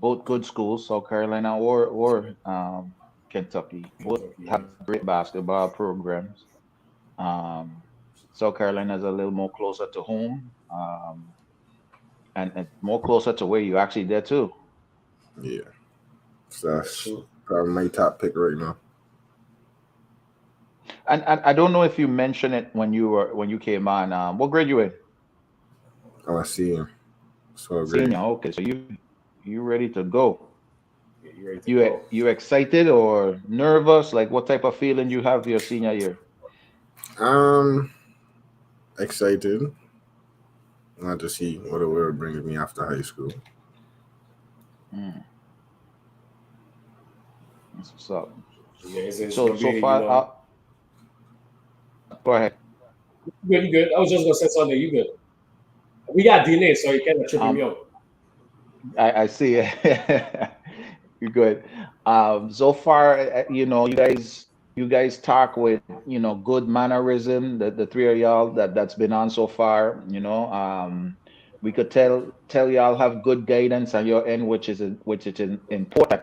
Both good schools, South Carolina or Kentucky. Both have great basketball programs. Um, South Carolina is a little more closer to home, and more closer to where you actually there too. Yeah, so that's probably my top pick right now. And I don't know if you mentioned it when you came on. What grade you in? I'm a senior, so great. Senior. Okay, so you ready to go? Yeah, you ready to go? You excited or nervous? Like what type of feeling you have your senior year? Excited. Not to see what the world brings me after high school. That's what's up. Yeah, it's So gonna so be, far, go ahead. you good. I was just gonna say something. You good? We got DNA, so you can't trip me up. I see it. You're good. So far, you guys talk with good mannerism. The three of y'all that's been on so far. We could tell y'all have good guidance on your end, which is important.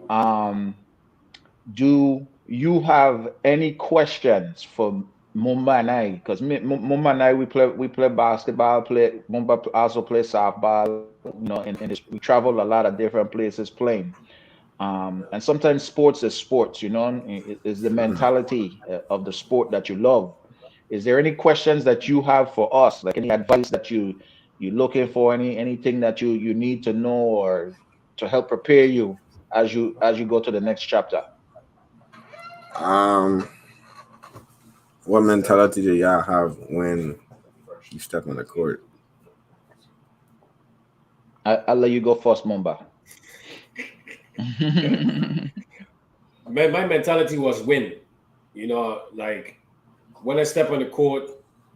Um, do you have any questions for Mumba and I? Because Mumba and I we play basketball. Mumba also play softball. We travel a lot of different places playing. And sometimes sports is sports. It's the mentality of the sport that you love. Is there any questions that you have for us? Like any advice that you looking for? Anything that you need to know or to help prepare you as you go to the next chapter? What mentality do y'all have when you step on the court? I'll let you go first, Mumba. My mentality was win. Like when I step on the court,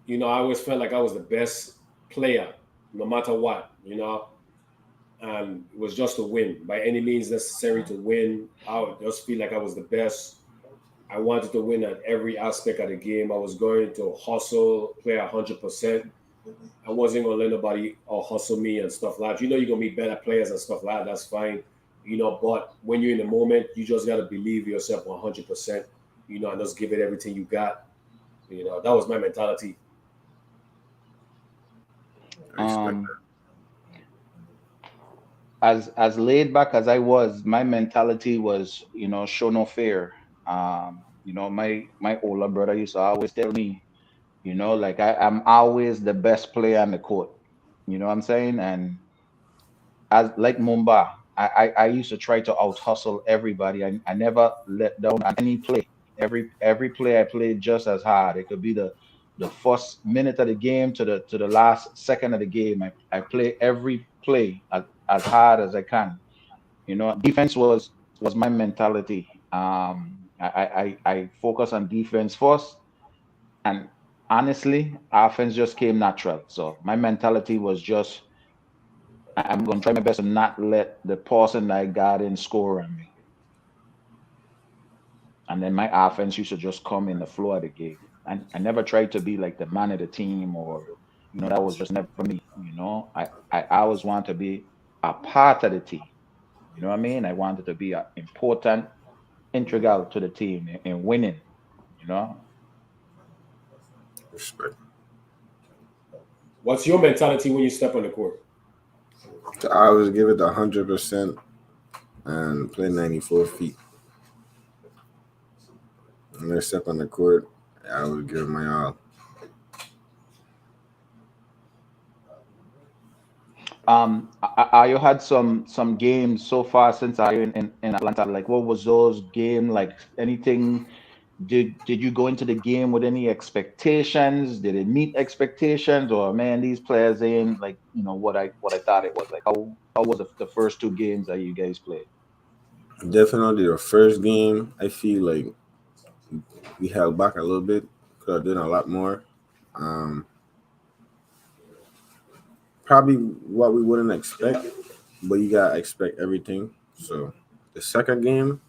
I always felt like I was the best player, no matter what. And it was just to win by any means necessary to win. I would just feel like I was the best. I wanted to win at every aspect of the game. I was going to hustle, play 100%. I wasn't gonna let nobody hustle me and stuff like that. You're gonna meet better players and stuff like that. That's fine. But when you're in the moment, you just gotta believe yourself 100%. And just give it everything you got. That was my mentality. I respect Um, as laid back as I was, my mentality was, show no fear. My older brother used to always tell me, like I'm always the best player on the court. You know what I'm saying? And as like Mumba, I used to try to out hustle everybody. I never let down on any play. Every play I played just as hard. It could be the first minute of the game to the last second of the game. I play every play as hard as I can. Defense was my mentality. I focus on defense first, and honestly, offense just came natural. So my mentality was just I'm gonna try my best to not let the person I got in score on me. And then my offense used to just come in the flow of the game. And I never tried to be like the man of the team or that was just never me. I always want to be a part of the team. You know what I mean? I wanted to be an important integral to the team in winning, you know. Respect. What's your mentality when you step on the court? So I always give it 100% and play 94 feet. When I step on the court, I would give it my all. You had some games so far since I in Atlanta. Like, what was those game like? Anything? Did you go into the game with any expectations? Did it meet expectations, or man, these players ain't like what I thought it was? Like, how was the first two games that you guys played? Definitely the first game, I feel like we held back a little bit. Could have done a lot more. Um, Probably what we wouldn't expect, but you gotta expect everything. So the second game,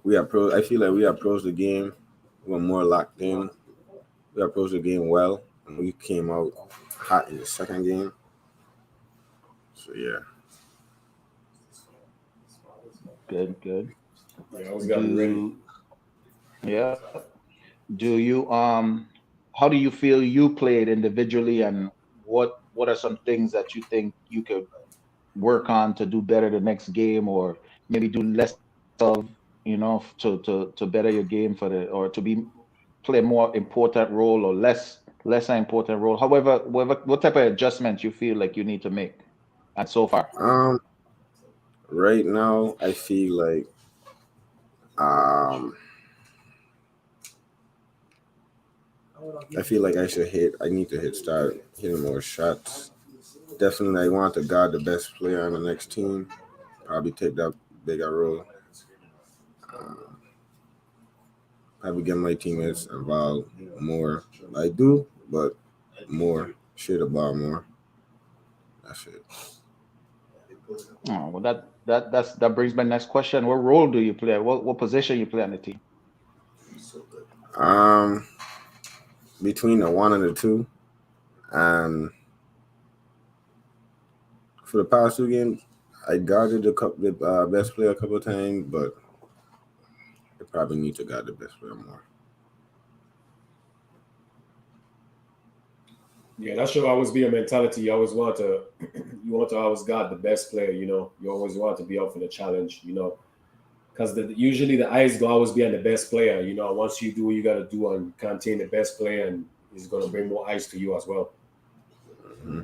I feel like we approached the game. We were more locked in. we approached the game well, and we came out hot in the second game. So yeah. Good, good. Yeah, I always got to be ready. Yeah. Do you how do you feel you played individually, and what are some things that you think you could work on to do better the next game, or maybe do less of, to better your game for the, or to be play a more important role, or less important role, however, what type of adjustments you feel like you need to make, and so far. Um, right now I feel like um I need to start hitting more shots. Definitely I want to guard the best player on the next team. Probably take that bigger role. Probably get my teammates involved more. I do, but more. Share the ball more. That's it. Oh, well, that brings my next question. What role do you play? What position you play on the team? Um, Between the one and the two, and for the past two games, I guarded the best player a couple of times, but I probably need to guard the best player more. Yeah, that should always be a mentality. You always want to, you want to always guard the best player. You always want to be up for the challenge. Because usually the eyes will always be on the best player. Once you do what you got to do and contain the best player, and it's going to bring more eyes to you as well. hmm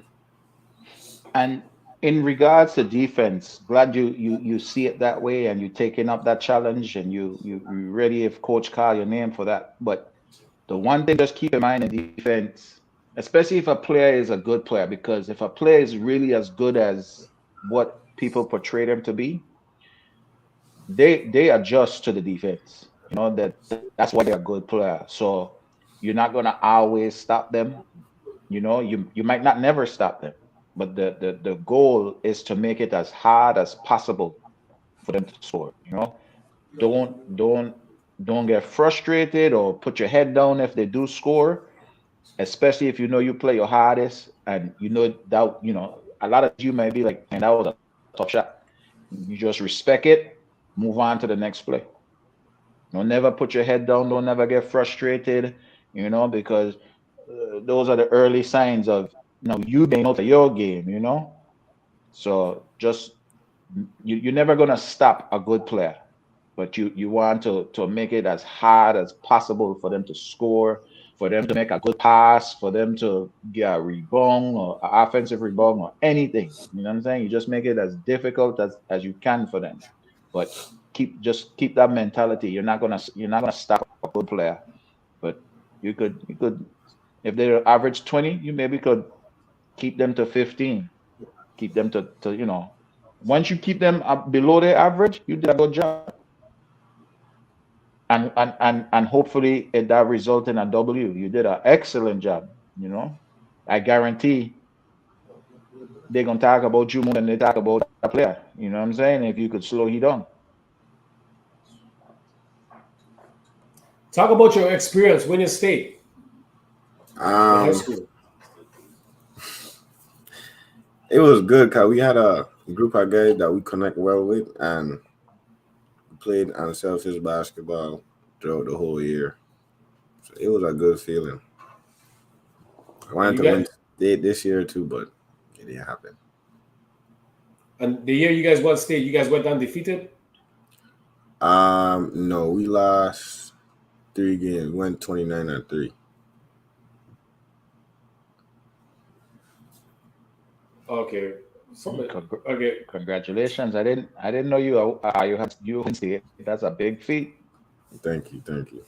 And in regards to defense, glad you see it that way, and you taking up that challenge, and you ready if coach call your name for that. But the one thing just keep in mind in defense, especially if a player is a good player, because if a player is really as good as what people portray them to be, they adjust to the defense. That's why they're a good player. So you're not gonna always stop them. You might not never stop them, but the goal is to make it as hard as possible for them to score. Don't get frustrated or put your head down if they do score, especially if you play your hardest, and that a lot of you may be like, man, that was a tough shot. You just respect it, move on to the next play. Don't never put your head down. Don't never get frustrated, because those are the early signs of you being out of your game. So just you're never gonna stop a good player, but you want to make it as hard as possible for them to score, for them to make a good pass, for them to get a rebound or an offensive rebound or anything. You know what I'm saying? You just make it as difficult as you can for them. But keep that mentality. You're not gonna stop a good player, but you could if they're average 20, you maybe could keep them to 15. Keep them to once you keep them up below their average, you did a good job. And hopefully that result in a W. You did an excellent job. I guarantee they're gonna talk about you more than they talk about a player. You know what I'm saying? If you could slow he down. Talk about your experience winning state in high Um, school. it was good because we had a group of guys that we connect well with, and we played unselfish basketball throughout the whole year. So it was a good feeling. I And wanted you to win get state this year too, but it didn't happen. and the year you guys won state, you guys went undefeated. No, we lost 3 games. We went 29-3. Okay. Somebody, Congr- okay. Congratulations! I didn't know you can see it. That's a big feat. Thank you, thank you.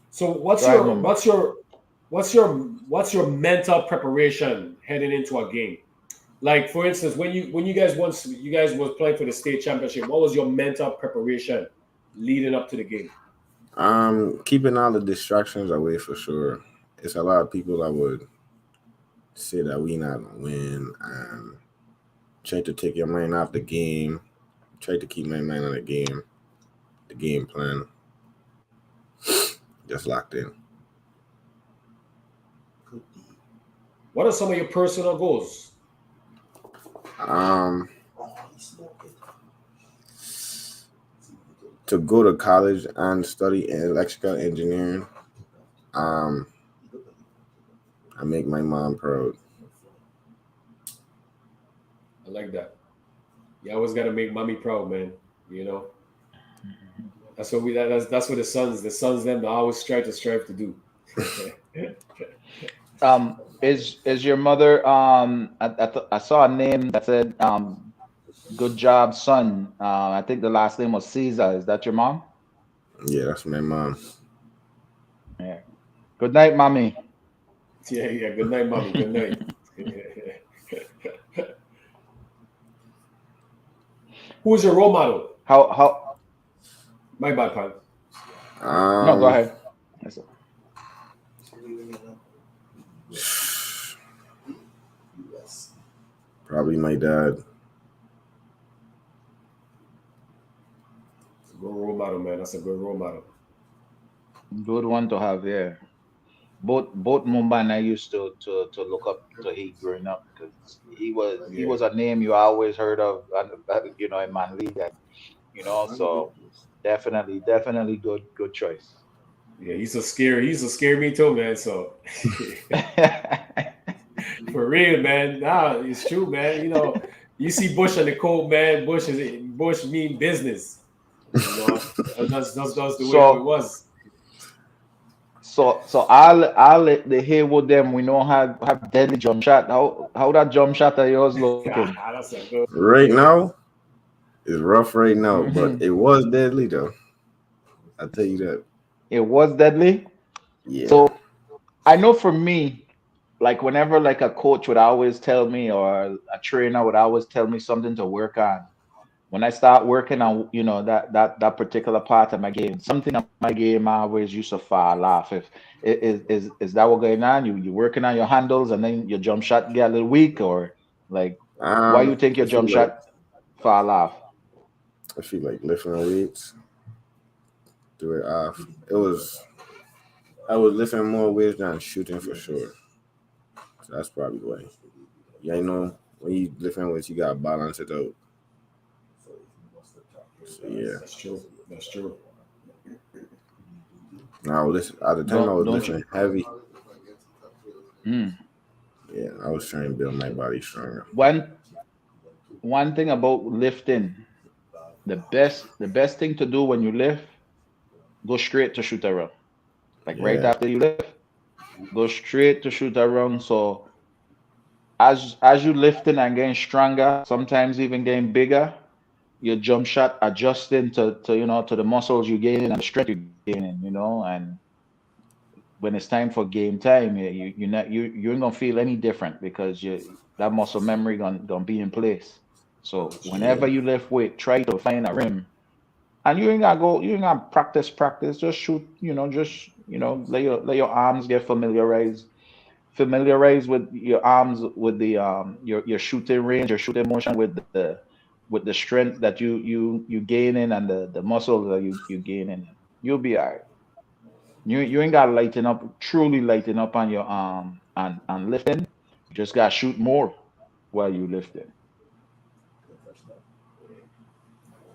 So what's Go ahead, your Mumba. what's your what's your what's your mental preparation heading into a game? Like for instance, when you guys was playing for the state championship, what was your mental preparation leading up to the game? Keeping all the distractions away for sure. It's a lot of people that would say that we not gonna win and try to take your mind off the game. Try to keep my mind on the game plan. just locked in. What are some of your personal goals? To go to college and study electrical engineering. I make my mom proud. I like that. You always got to make mommy proud, man. You know, that's what that's what the sons them always strive to do. Is your mother I saw a name that said good job, son. I think the last name was Caesar. Is that your mom? Yeah, that's my mom. Yeah. Good night, mommy. Yeah. Good night, mommy. Good night. Who is your role model? How My bad, pal. no, go ahead. That's it. Probably my dad. It's a good role model, man. That's a good role model. Good one to have, yeah. Both Mumba and I used to look up to he growing up because he was a name you always heard of, you know, in Man League, and you know, so definitely good choice. Yeah, he's a scare me too, man. So for real, man. Nah, it's true, man. You know, you see Bush on the court, man. Bush mean business. You know, that's the way how it So was. so I'll let the Haywood them we know have deadly jump shot. How that jump shot of yours looking? That's a good. Right now, it's rough right now, but Mhm. it was deadly though. I tell you that. It was deadly. Yeah. So I know for me, like whenever like a coach would always tell me or a trainer would always tell me something to work on. When I start working on, you know, that particular part of my game, something of my game I always used to fall off. If is that what going on? You working on your handles and then your jump shot get a little weak, or like why you think your If you jump like, shot fall off? if you like lifting weights, do it off. I was lifting more weights than shooting for sure. So that's probably why. Yeah, you know, when you lifting weights, you gotta balance it out. So yeah. That's true. That's true. Now listen, at the time I was Don't you? lifting heavy. Mm. Yeah, I was trying to build my body stronger. One thing about lifting, the best thing to do when you lift, go straight to shoot around. Like right Yeah. after you lift, go straight to shoot around. So as you lifting and getting stronger, sometimes even getting bigger, your jump shot adjusting to you know to the muscles you're gaining and the strength you're gaining, you know, and when it's time for game time, you're not you ain't gonna feel any different because that muscle memory gonna be in place. So Yeah. whenever you lift weight, try to find a rim. And you ain't gotta practice, just shoot, just let your arms get familiarize with your arms with the your shooting range, your shooting motion with the strength that you gaining and the muscles that you gaining. You'll be all right. You ain't gotta truly lighten up on your on lifting. You just gotta shoot more while you lifting.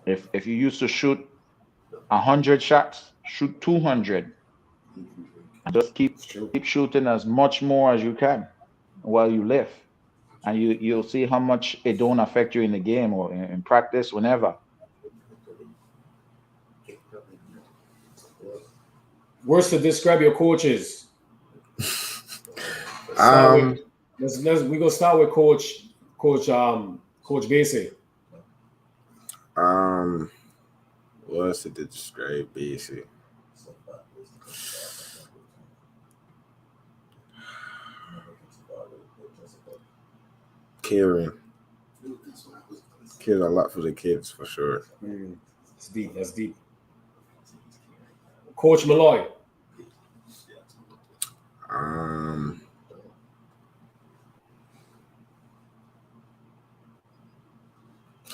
If you used to shoot 100 shots, shoot 200. Just It's true. keep shooting as much more as you can while you lift, and you'll see how much it don't affect you in the game or in practice whenever. Words to describe your coaches. Start with Um, let's we gonna start with Coach Basie. um, what's it to describe basic? Caring. Cares a lot for the kids for sure. That's deep. That's deep. Coach Malloy. Um,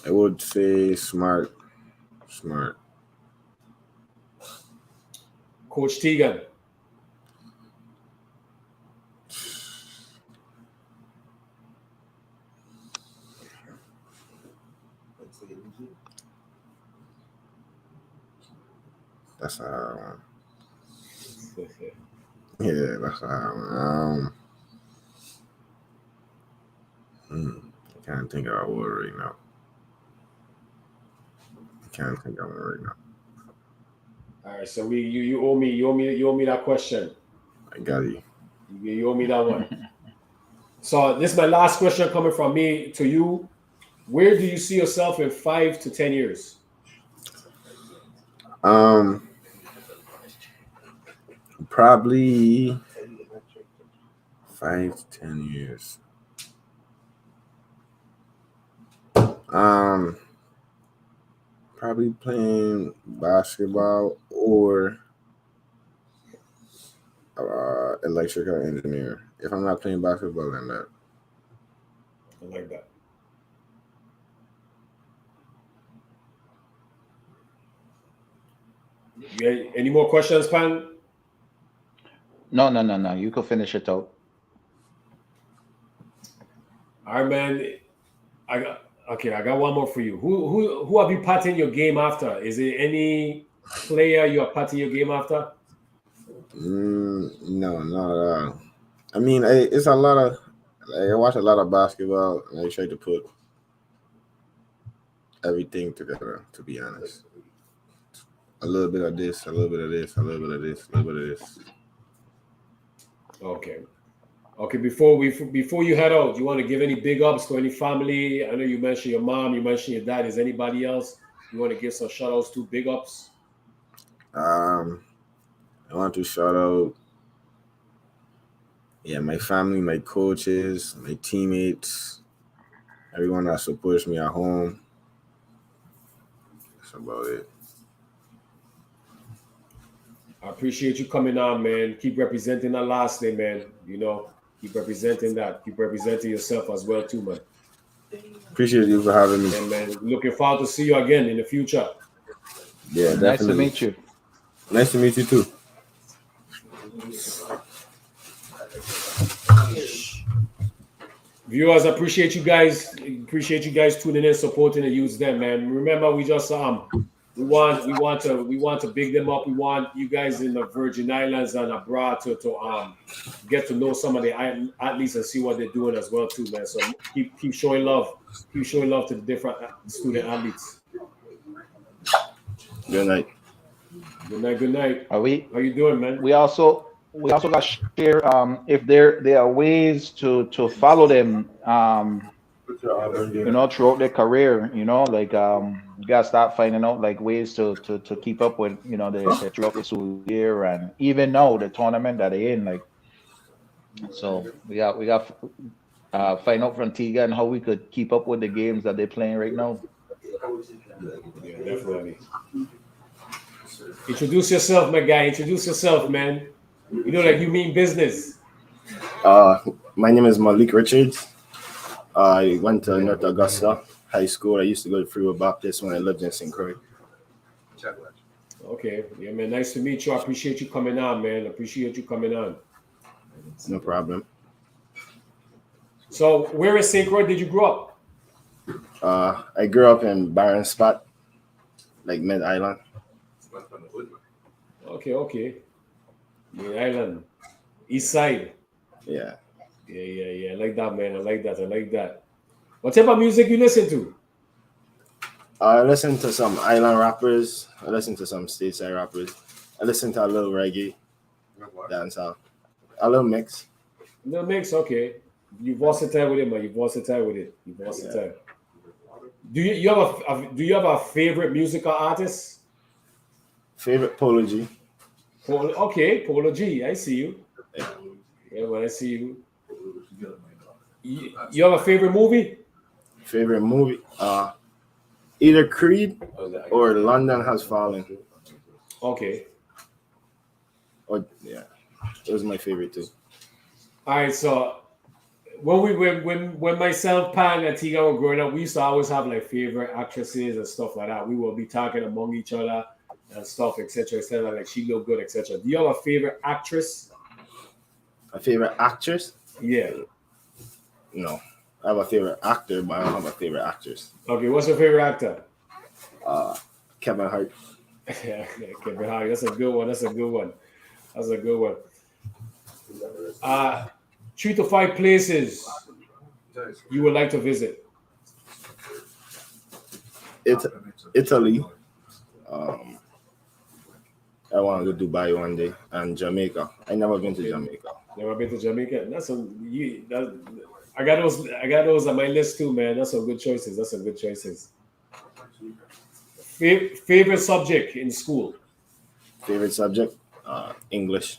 I would say smart. Coach Tegan. That's a hard one. Yeah, that's a hard one. I can't think of a word right now. All right, so you owe me that question. I got you. You owe me that one. So this is my last question coming from me to you. Where do you see yourself in 5 to 10 years? Probably 5 to 10 years. Probably playing basketball or electrical engineer. If I'm not playing basketball, then that. I like that. Any more questions, Pan? No. You can finish it out. All right, man. I got one more for you. Who have you patting your game after? Is it any player you are patting your game after? No, not at all. I mean, it's a lot of. I watch a lot of basketball, and I try to put everything together. To be honest, a little bit of this, a little bit of this, a little bit of this, a little bit of this. Okay. Before you head out, do you want to give any big ups to any family? I know you mentioned your mom, you mentioned your dad. Is anybody else you want to give some shout outs to? Big ups. I want to shout out, my family, my coaches, my teammates, everyone that supports me at home. That's about it. I appreciate you coming on, man. Keep representing that last name, man. Keep representing that. Keep representing yourself as well, too, man. Appreciate you for having me. And, man, looking forward to see you again in the future. Yeah, definitely. Nice to meet you. Nice to meet you, too. Viewers, appreciate you guys. Appreciate you guys tuning in, supporting the youths. Them, man. Remember, we just we want to big them up. We want you guys in the Virgin Islands and abroad to get to know some of the athletes and see what they're doing as well too, man. So keep showing love. Keep showing love to the different student athletes. Good night. Good night. How you doing, man? We also got to share if there are ways to follow them throughout their career, like you gotta start finding out like ways to keep up with the throughout the school year and even now the tournament that they're in, like, so we got find out from Tiga and how we could keep up with the games that they're playing right now. Yeah, definitely. Introduce yourself, my guy. Introduce yourself, man. Like you mean business. My name is Malik Richards. I went to North Augusta High School. I used to go to Freewood Baptist when I lived in St. Croix. Okay. Yeah, man. Nice to meet you. I appreciate you coming on, man. Appreciate you coming on. No problem. So where in St. Croix did you grow up? I grew up in Barron Spot, like Mid Island. Okay. Mid Island. East side. Yeah. Yeah. I like that, man. I like that. What type of music you listen to? I listen to some island rappers. I listen to some stateside rappers. I listen to a little reggae, dancehall, a little mix. No mix, okay. You versatile with it, man. You versatile. Yeah. Do you have a favorite musical artist? Favorite Polo G. Polo G. I see you. Yeah, when I see you. You have a favorite movie? Favorite movie? Either Creed or London Has Fallen. Okay. Yeah, those are my favorite too. All right, so when myself, Pan, and Tiga were growing up, we used to always have like favorite actresses and stuff like that. We will be talking among each other and stuff, etc. Like she look good, etc. Do you have a favorite actress? A favorite actress? Yeah. No, I have a favorite actor, but I don't have a favorite actress. Okay, what's your favorite actor? Kevin Hart. Kevin Hart. That's a good one. That's a good one. That's a good one. 3 to 5 places you would like to visit. Italy. I want to go to Dubai one day, and Jamaica. I never been to Jamaica. Never been to Jamaica. I got those on my list too, man. That's some good choices. That's some good choices. Favorite subject in school? Favorite subject? English,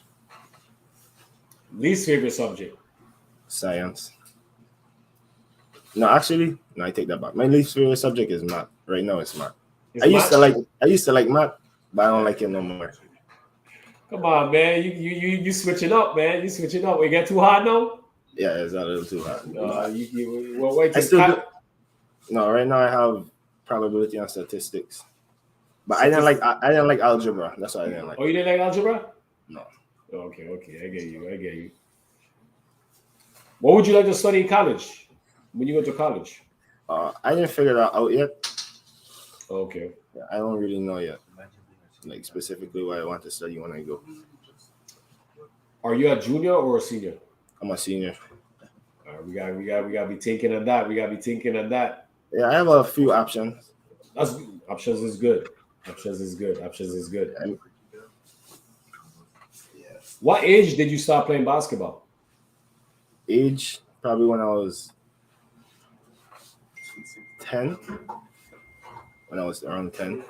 Least favorite subject? science. No, actually, no. I take that back. My least favorite subject is math. Right now, it's math. Is I used math? to like math, but I don't like it no more. Come on, man. You switching up, man. You switching up. We get too hard now? Yeah, it's a little too hard. Wait I till still do, no. Right now, I have probability and statistics, but I didn't like algebra. That's why I didn't like. Oh, you didn't like algebra? No. Okay. I get you. What would you like to study in college? When you go to college? I didn't figure that out yet. Okay. I don't really know yet, like specifically what I want to study when I go. Are you a junior or a senior? I'm a senior. We gotta be thinking on that. We gotta be thinking on that. Yeah, I have a few options. That's options is good. Options is good. What age did you start playing basketball? Age, probably when I was 10. When I was around 10.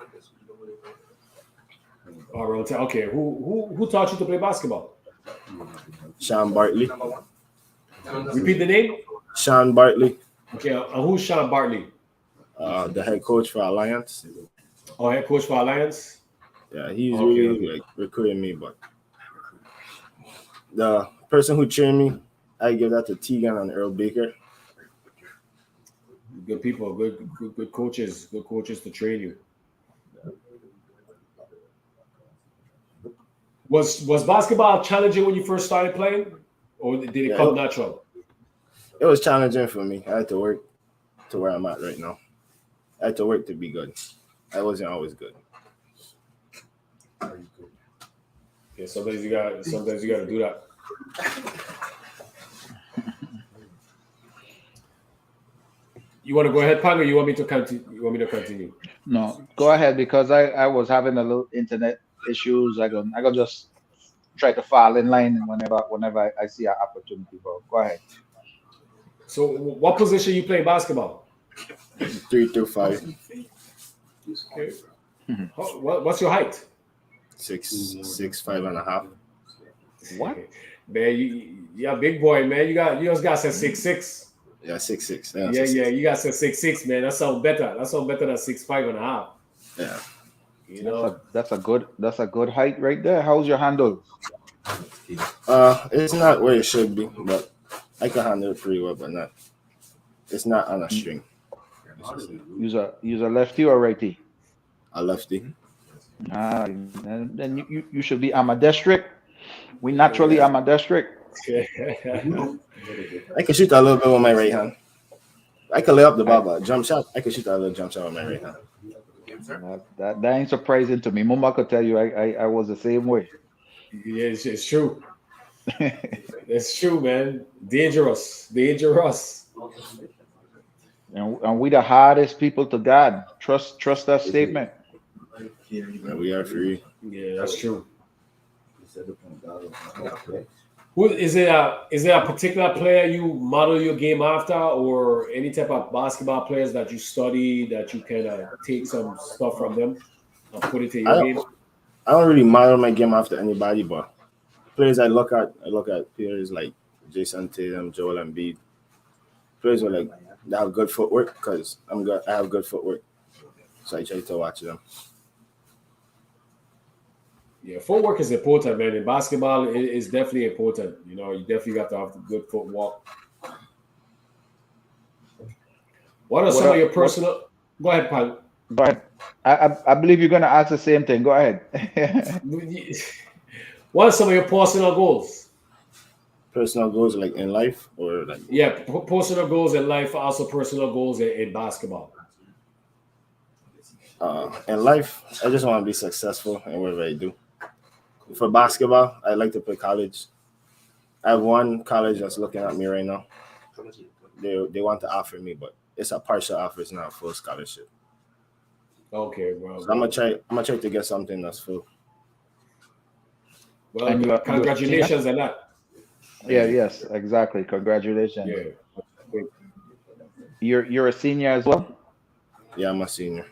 Around 10. Okay. Who taught you to play basketball? Sean Bartley. Repeat the name. Sean Bartley, Okay. Who's Sean Bartley? the head coach for Alliance. Oh, head coach for Alliance. Yeah, he's Okay, really okay. like recruiting me, but the person who trained me, I give that to Tegan and Earl Baker. Good people. Good coaches. Good coaches to train you. Was basketball challenging when you first started playing, or did it Yeah, come natural? It was challenging for me. I had to work to where I'm at right now. I had to work to be good. I wasn't always good. Yeah, sometimes you gotta do that. You want to go ahead, Pang, or you want me to continue? No, go ahead because I was having a little internet issues. I gonna just try to fall in line whenever I see an opportunity, bro. Go ahead. So, what position you play basketball? 3 through 5, Okay. What's your height? 6, 5.5. What? Man, you're a big boy, man. You just got said 6'6". Yeah, 6'6". Yeah, 6'6". you got said 6'6", man. That sounds better. That sounds better than 6'5.5". Yeah. You know, That's a good height right there. How's your handle? It's not where it should be, but I can handle it pretty well, but not. It's not on a string. Use a lefty or righty? A lefty. Then you should be ambidextric. We naturally ambidextric. I can shoot a little bit with my right hand. I can lay up the ball, but jump shot, I can shoot a little jump shot with my right hand. That ain't surprising to me. Mama could tell you I was the same way. yeah, it's true. It's true, man. Dangerous. And we the hardest people to God. Trust that statement. Yeah, we are free. Yeah, that's true. Who is it? Is there a particular player you model your game after, or any type of basketball players that you study that you can take some stuff from them and put it in your game? I don't really model my game after anybody, but players I look at players like Jason Tatum, Joel Embiid. Players who like they have good footwork because I have good footwork, so I try to watch them. Yeah, footwork is important, man. In basketball, it is definitely important. You know, you definitely got to have the good footwork. What are some of your personal? Go ahead, Pan. Go ahead. I believe you're gonna ask the same thing. Go ahead. What are some of your personal goals? Personal goals like in life or like Yeah, personal goals in life, also personal goals in basketball. In life, I just want to be successful in whatever I do. For basketball, I like to play college. I have one college that's looking at me right now. They want to offer me, but it's a partial offer. It's not a full scholarship. Okay, well, So I'm gonna try. I'm gonna try to get something that's full. well, And you're congratulations on that. Yeah, yes, exactly. Congratulations. Yeah. You're a senior as well? Yeah, I'm a senior.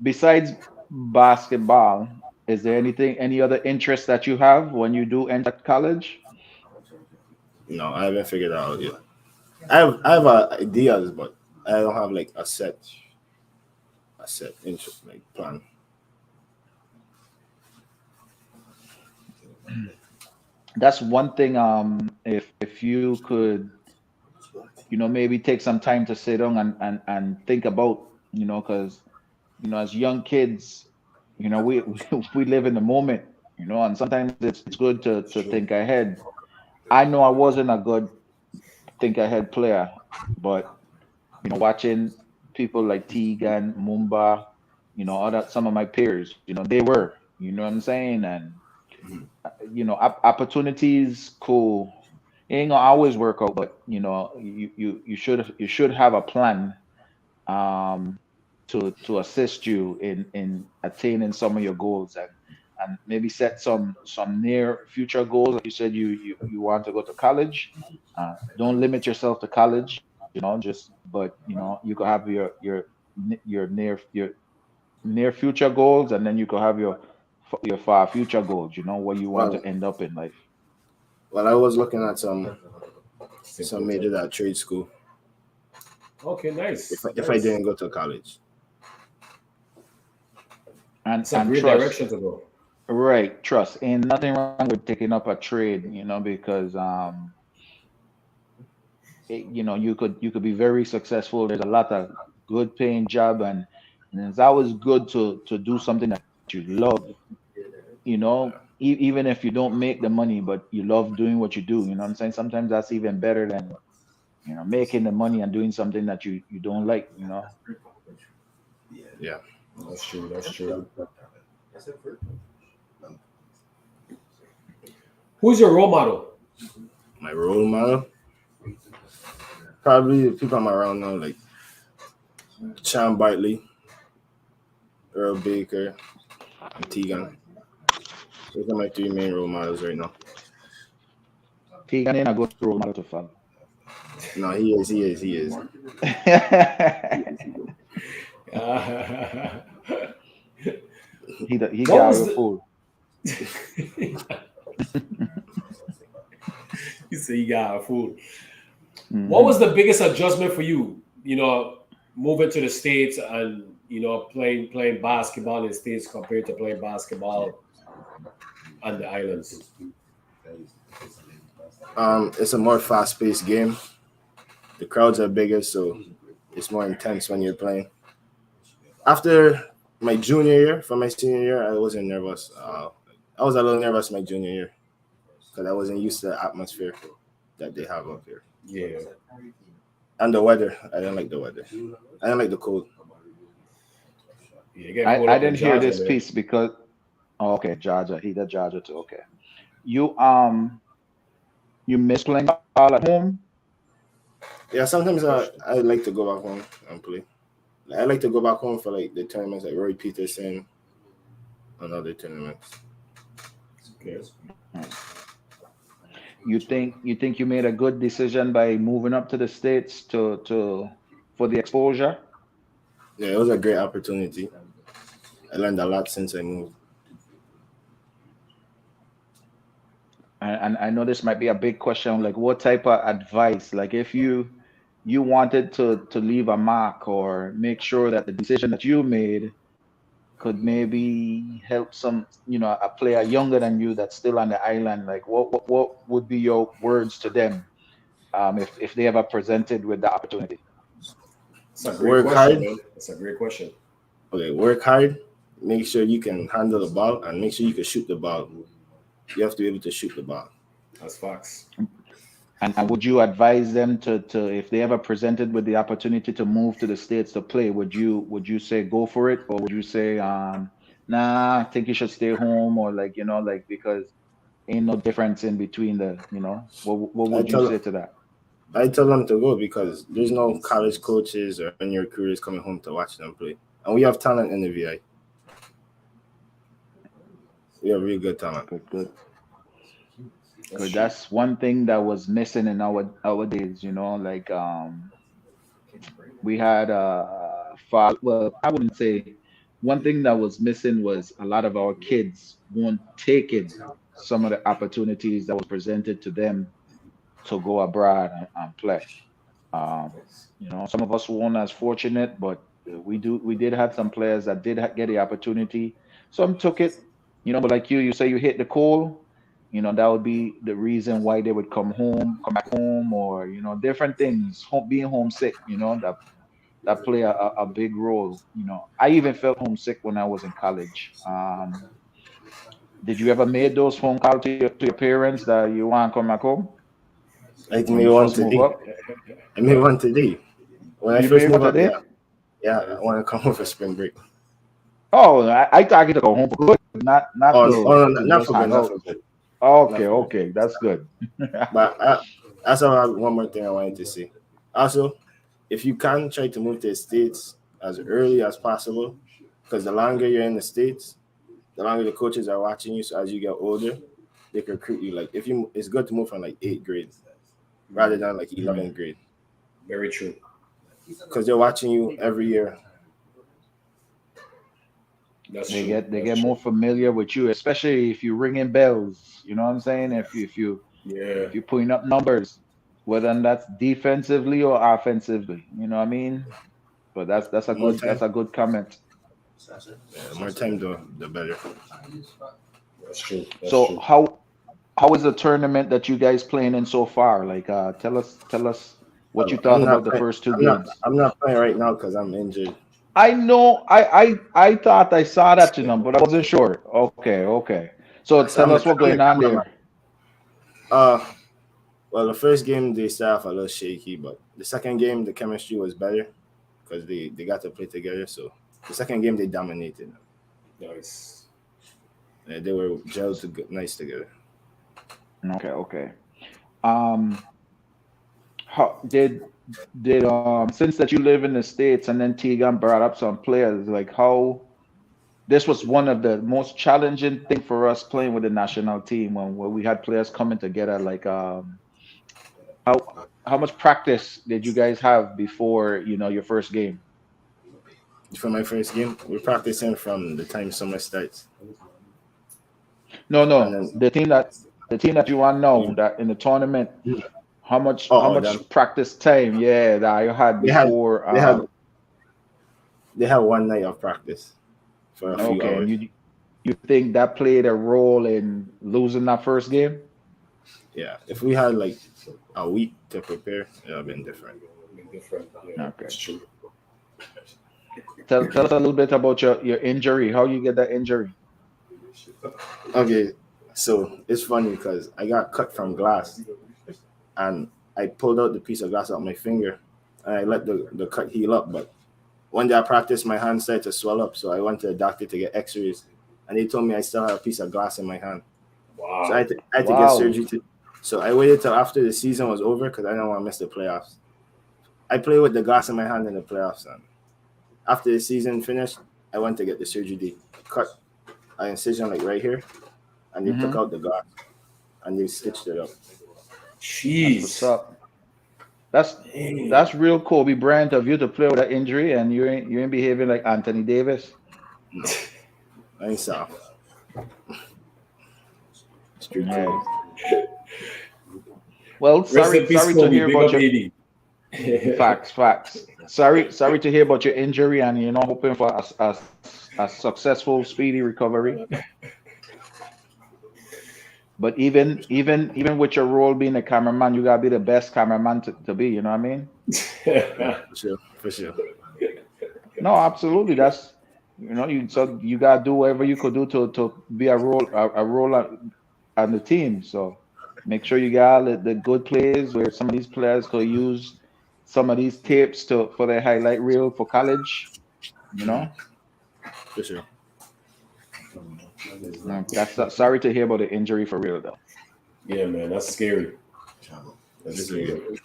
Besides basketball, is there any other interest that you have when you do enter college? No, I haven't figured it out yet. I have ideas, but I don't have like a set interest like plan. That's one thing. If you could, maybe take some time to sit down and think about, because as young kids, we we live in the moment, and sometimes it's good to think ahead. I know I wasn't a good think ahead player, but watching people like Tegan, Mumba, other some of my peers, they were, what I'm saying, and opportunities cool. It ain't gonna always work out, but you should have a plan to assist you in attaining some of your goals, and maybe set some near future goals. Like you said, you want to go to college. Don't limit yourself to college, just but you could have your near future goals, and then you could have your far future goals, where you want Well, to end up in life. I was looking at some major at trade school. Okay, nice. If I Nice. didn't go to college, and It's a and great trust. direction to go. Right, trust. Ain't nothing wrong with taking up a trade, because you could be very successful. There's a lot of good paying job, and it's always good to do something that you love, even if you don't make the money, but you love doing what you do. You know what I'm saying? Sometimes that's even better than making the money and doing something that you don't like. yeah. That's true. That's true. Who's your role model? My role model, probably the people I'm around now, like Sean Bartley, Earl Baker, and Tegan. Those are my three main role models right now. Tegan ain't a good role model to follow. No, he is. He is. He What got was you the? fool. You say you got a fool. What Hmm. was the biggest adjustment for you? Moving to the States and playing basketball in the States compared to playing basketball on the islands. It's a more fast-paced game. The crowds are bigger, so it's more intense when you're playing. After my junior year, for my senior year, I wasn't nervous. I was a little nervous my junior year because I wasn't used to the atmosphere that they have up here. Yeah. And the weather, I didn't like the weather. I didn't like the cold. Yeah, get cold I up in didn't hear Georgia, this man. piece because okay, Georgia. He did Georgia too. Okay. You you miss playing ball at home? Yeah, sometimes I like to go back home and play. I like to go back home for like the tournaments like Roy Peterson and other tournaments. Okay. You think you made a good decision by moving up to the States to for the exposure? Yeah, it was a great opportunity. I learned a lot since I moved. And I know this might be a big question, like what type of advice, like if you wanted to leave a mark or make sure that the decision that you made could maybe help a player younger than you that's still on the island, like what would be your words to them, if they ever presented with the opportunity? That's a great Work question, hard. man. That's a great question. Okay, work hard. Make sure you can handle the ball and make sure you can shoot the ball. You have to be able to shoot the ball. That's facts. And would you advise them to if they ever presented with the opportunity to move to the States to play, would you say go for it, or would you say nah, I think you should stay home, or like like because ain't no difference in between the what I would you tell say to that? I tell them to go because there's no college coaches or any recruiters coming home to watch them play, and we have talent in the VI. We have really good talent. Good. That's one thing that was missing in our days, like we had well, I wouldn't say one thing that was missing was a lot of our kids weren't taking some of the opportunities that was presented to them to go abroad and play. Um, some of us weren't as fortunate, but we did have some players that did get the opportunity. Some took it, but like you say you hit the coal, that would be the reason why they would come back home, or different things, being homesick, that play a big role. I even felt homesick when I was in college. Did you ever make those phone calls to your parents that you want to come back home Like when me you one first move today. up? I made one today. When I You first made moved one up, today? yeah, I want to come home for spring break. Oh, I thought you to go home for good, not No, to not just for good, hang not out. for good, not Okay, for good. okay, that's good. But that's all. One more thing I wanted to say. Also, if you can try to move to the States as early as possible, because the longer you're in the States, the longer the coaches are watching you. So as you get older, they can recruit you. Like it's good to move from like 8th grade rather than like 11th grade, Very true. because they're watching you every year. That's They true. get they That's get true. more familiar with you, especially if you ringing bells. You know what I'm saying? Yeah. If you're putting up numbers, whether that's defensively or offensively. You know what I mean? But that's a More good time, comment. yeah, more time, the better. That's true. That's So true. how is the tournament that you guys playing in so far? Like tell us what you thought I'm about not the playing. first two I'm not. games. I'm not playing right now because I'm injured. I know I thought I saw that, but I wasn't sure. Okay, okay. So So tell us what's I'm the going on cameraman. there. Uh, well, the first game they started off a little shaky, but the second game the chemistry was better because they got to play together. So the second game they dominated. Nice. They were gelled nice together. Okay, okay. Um, how did since that you live in the States, and then Tegan brought up some players, like how this was one of the most challenging thing for us playing with the national team when we had players coming together. Like how much practice did you guys have before your first game? For my first game, we're practicing from the time summer starts, No, and no. then The team that you want now that in the tournament, how much how then much practice time, yeah, that you had they had before they had they had one night of practice for a few okay, and hours. you think that played a role in losing that first game? Yeah, if we had like a week to prepare, it would have been different. Big different. Yeah, Okay. that's true. Tell us a little bit about your injury, how you get that injury. Okay, so it's funny because I got cut from glass and I pulled out the piece of glass out my finger and I let the cut heal up. But one day I practiced, my hand started to swell up. So I went to the doctor to get x rays and they told me I still had a piece of glass in my hand. So Wow. I had to get Wow. surgery. So I waited till after the season was over because I didn't want to miss the playoffs. I played with the glass in my hand in the playoffs. And after the season finished, I went to get the surgery. They cut an incision like right here and they took Mm-hmm. out the glass and they stitched it up. That's what's Jeez. up. That's Damn. that's real Kobe Bryant of you to play with that injury, and you ain't behaving like Anthony Davis. I ain't soft. Street Yeah. code. Well, Rest in peace, sorry to Kobe. hear Big about up, your AD. facts. Sorry to hear about your injury, and hoping for a successful, speedy recovery. But even with your role being a cameraman, you gotta be the best cameraman to be. You know what I mean? Yeah, for sure. No, absolutely. That's you gotta do whatever you could do to be a role on the team. So Make sure you got the good plays where some of these players could use some of these tips for their highlight reel for college. You know, For sure. that's sorry to hear about the injury for real though. Yeah, man, that's scary. That's scary.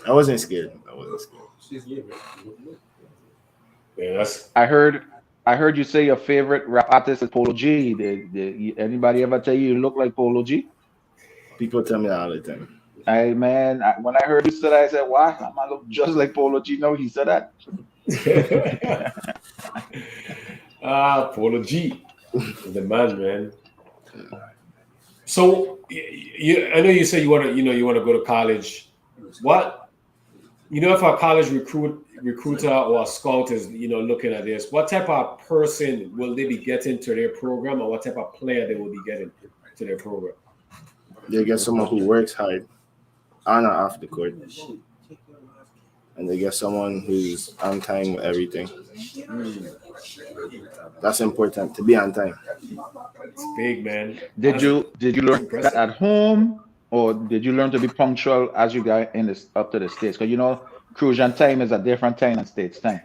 I wasn't scared. Yeah, that's I heard you say your favorite rap artist is Polo G. Anybody ever tell you look like Polo G? People tell me that all the time. Hey man, when I heard you say that, I said, "Why? I might look just like Polo G." No, he said that. Polo G, the man. So, I know you say you want to go to college. What, if a college recruiter or a scout is, looking at this, what type of person will they be getting to their program, or what type of player they will be getting to their program? They get someone who works hard on or off the court, and they get someone who's on time with everything. That's important, to be on time. It's big, man. Did you learn impressive. that at home, or did you learn to be punctual as you got up to the States? Because Crucian time is a different time than States time.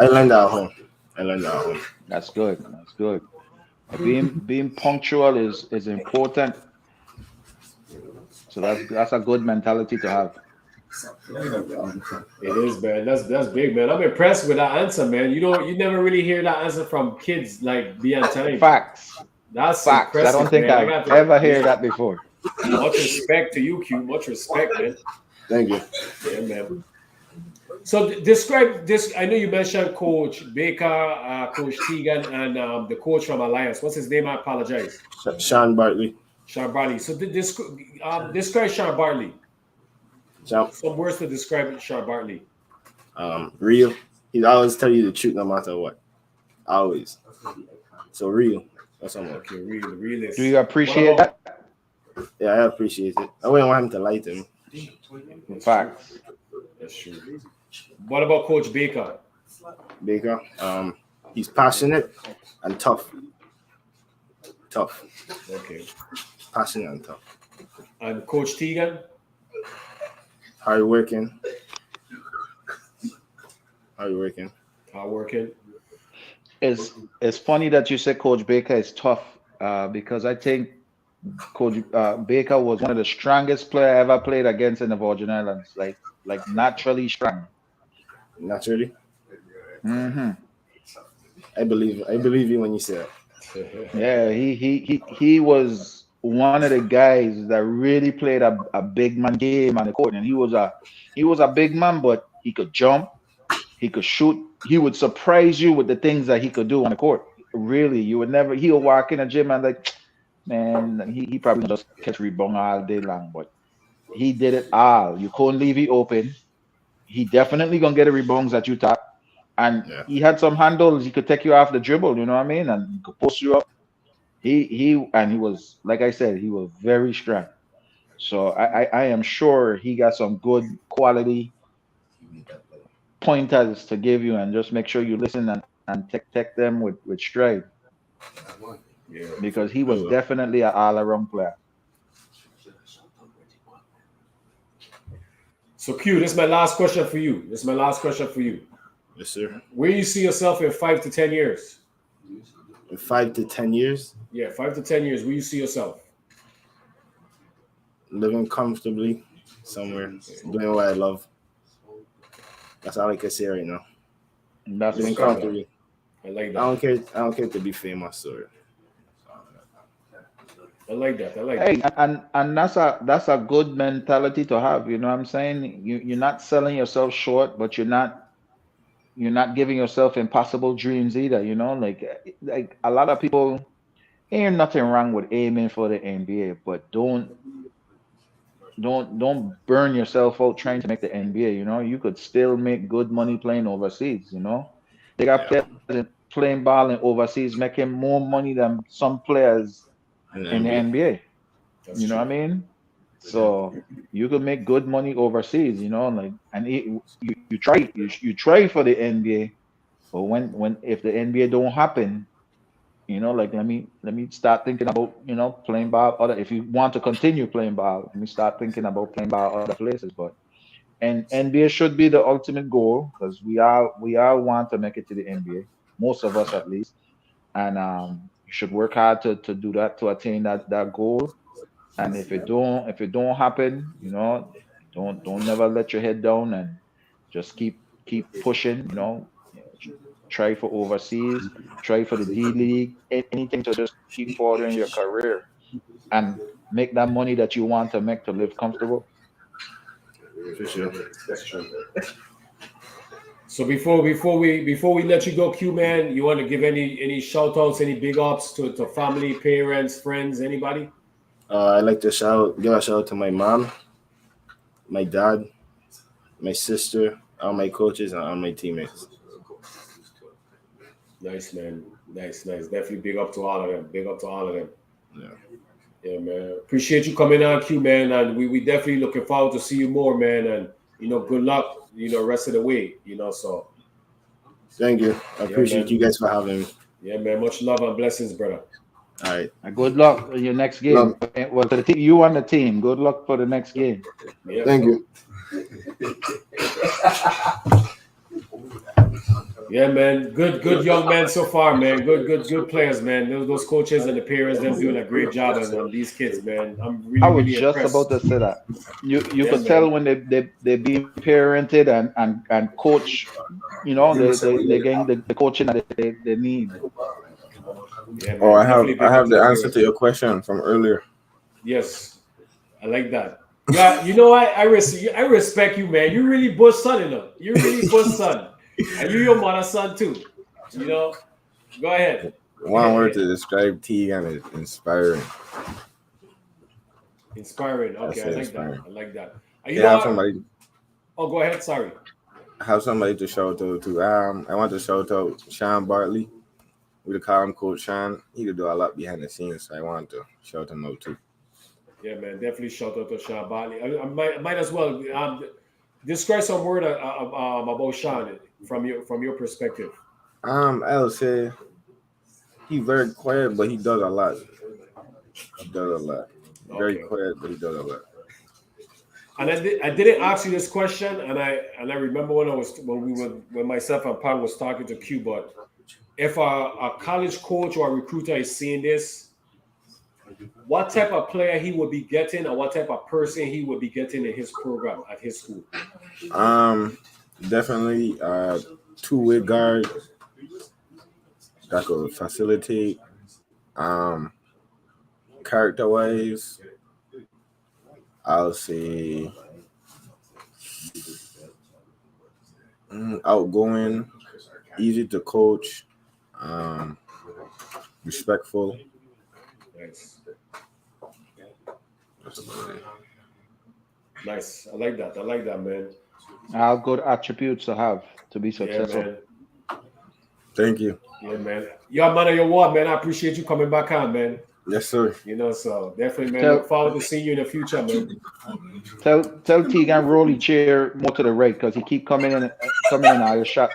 I learned that at home. That's good. That's good. Being punctual is important. So that's a good mentality to have. It is, man. That's big, man. I'm impressed with that answer, man. You never really hear that answer from kids like be on time. Facts. That's Facts. I impressive, don't think man. I've ever heard that before. Much respect to you, Q. Much respect, man. Thank you. Yeah, man. So describe this. I know you mentioned Coach Baker, Coach Teagan, and the coach from Alliance. What's his name? I apologize. Sean Bartley. Sean Bartley. So describe Sean Bartley. Sean, Some words to describe Sean Bartley. real. He'd always tell you the truth no matter what. Always. So real. That's what I'm Okay, real is. Do you appreciate that? Yeah, I appreciate it. I wouldn't want him to lie to me. Facts. That's true. What about Coach Baker? Baker, he's passionate and tough. Okay. Passionate and tough. And Coach Teagan? Hard working. Hardworking. It's funny that you said Coach Baker is tough because I think Coach Baker was one of the strongest player I ever played against in the Virgin Islands. Like naturally strong. Naturally. Mm-hmm. I believe you when you say it. Yeah, he was one of the guys that really played a big man game on the court, and he was a big man, but he could jump, he could shoot, he would surprise you with the things that he could do on the court. Really, you would never. He'll walk in a gym and like, man, he probably just catch rebound all day long, but he did it all. You couldn't leave it open. He definitely gonna get the rebounds that you tap. And he had some handles. He could take you off the dribble, you know what I mean? And he could post you up. He was, like I said, he was very strong. So I am sure he got some good quality pointers to give you, and just make sure you listen and take them with stride. Yeah. Because he was definitely an all-around player. So Q, this is my last question for you. Yes, sir. Where you see yourself in 5 to 10 years? In 5 to 10 years, Yeah, 5 to 10 years. Where you see yourself? living comfortably somewhere, doing what I love. That's all I can say right now. And that's Living correct. comfortably. I like I that. don't care to be famous or I like that. Hey, and that's a good mentality to have. You know what I'm saying? You're not selling yourself short, but you're not giving yourself impossible dreams either. You know, like a lot of people, ain't nothing wrong with aiming for the NBA, but don't burn yourself out trying to make the NBA. You know, you could still make good money playing overseas. You know, they got players playing ball in overseas making more money than some players in the NBA. That's You know what I mean? So you could make good money overseas, you know, like, and you try for the NBA, but when if the NBA don't happen, Like let me start thinking about playing ball other. If you want to continue playing ball, let me start thinking about playing ball other places. But and NBA should be the ultimate goal because we all want to make it to the NBA. Most of us at least, and you should work hard to do that to attain that goal. And if it don't happen, don't never let your head down and just keep pushing. Try for overseas, try for the D League, anything to just keep furthering your career and make that money that you want to make to live comfortable. For sure. So before we let you go, Q man, you want to give any shout outs, any big ups to family, parents, friends, anybody? I'd like to give a shout out to my mom, my dad, my sister, all my coaches, and all my teammates. Nice, man. Nice. Definitely big up to all of them. Big up to all of them. Yeah. Yeah, man. Appreciate you coming on, Q, man. And we definitely looking forward to see you more, man. And, good luck, rest of the way, so. Thank you. I appreciate you guys for having me. Yeah, man. Much love and blessings, brother. All right. And good luck in your next game. Love. Well, to the team, you on the team. Good luck for the next game. Yeah. Thank you. Yeah, man. Good young man so far, man. Good players, man. Those coaches and the parents, them doing a great job on these kids, man. I'm really, I was really just impressed. about to say that. You Yeah, could man. tell when they being parented and coach. They getting the coaching that they need. Yeah, man. Oh, I Definitely big have up the the answer parents. to your question from earlier. Yes, I like that. Yeah, I respect you, man. You really Bush son enough. You really Bush son, and you your mother's son too. Go ahead. One word to describe Tegan is inspiring. Inspiring. That's Okay, it, I like inspiring. that. I like that. I have somebody. Oh, go ahead. Sorry. I have somebody to shout out to. I want to shout out Sean Bartley. We call him Coach Sean. He could do a lot behind the scenes, so I want to shout him out too. Yeah, man. Definitely shout out to Sean Bartley. I might as well describe some word about Sean from your perspective. I'll say he's very quiet, but he does a lot. Very Okay. quiet, but he does a lot. And I didn't ask you this question, and I remember when myself and Pan was talking to Q, but if a college coach or a recruiter is seeing this, what type of player he would be getting, or what type of person he would be getting in his program at his school? Definitely two-way guard that could facilitate. Character-wise, I'll say outgoing, easy to coach, respectful. Nice. That's about it. Nice. I like that, man. How good attributes to have to be Yeah, successful. man. Thank you. Yeah, man. You're a man of your word, man. I appreciate you coming back on, man. Yes, sir. So definitely, man. Tell- Look forward to seeing you in the future, man. Tell Tegan Rowley chair more to the right because he keep coming in out your shot.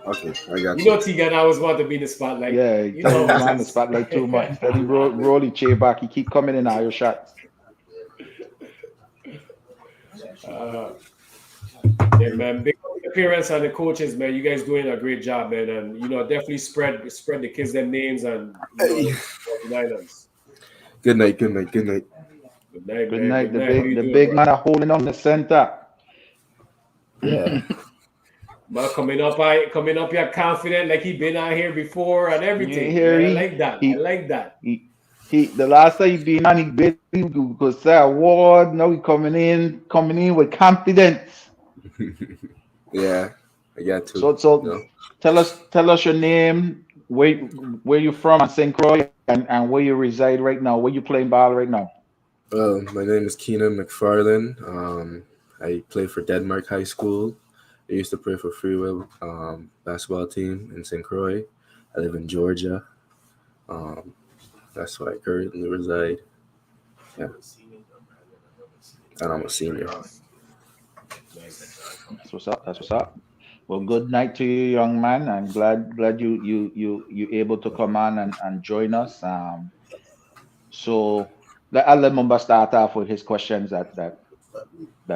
Okay, I got You you. know, Tegan, I always want to be in the spotlight. Yeah, You he's know, on the spotlight too much. Tell him Rowley chair back. He keep coming in out your shots. Yeah, man. Big up the parents and the coaches, man. You guys doing a great job, man. And definitely spread the kids their names and the islands. Good night. Good night. Good night. Good night, Good man. night. Good The night. How big you the doing, big bro? man are holding on the center. Yeah. Man, coming up here confident like he been out here before and everything. Yeah, Man, I he- like that. he- I like that. He the last time he been on, he barely could say a word. Now he coming in with confidence. Yeah. I got to. So No. tell us your name, where you from at St. Croix, and where you reside right now, where you playing ball right now. My name is Keenan McFarlane. I play for Denmark High School. I used to play for Freewell basketball team in St. Croix. I live in Georgia. That's where I currently reside. Yeah. And I'm a senior. Nice. That's what's up. Well, good night to you, young man. I'm glad you able to come on and join us. So I'll let Mumba start off with his questions that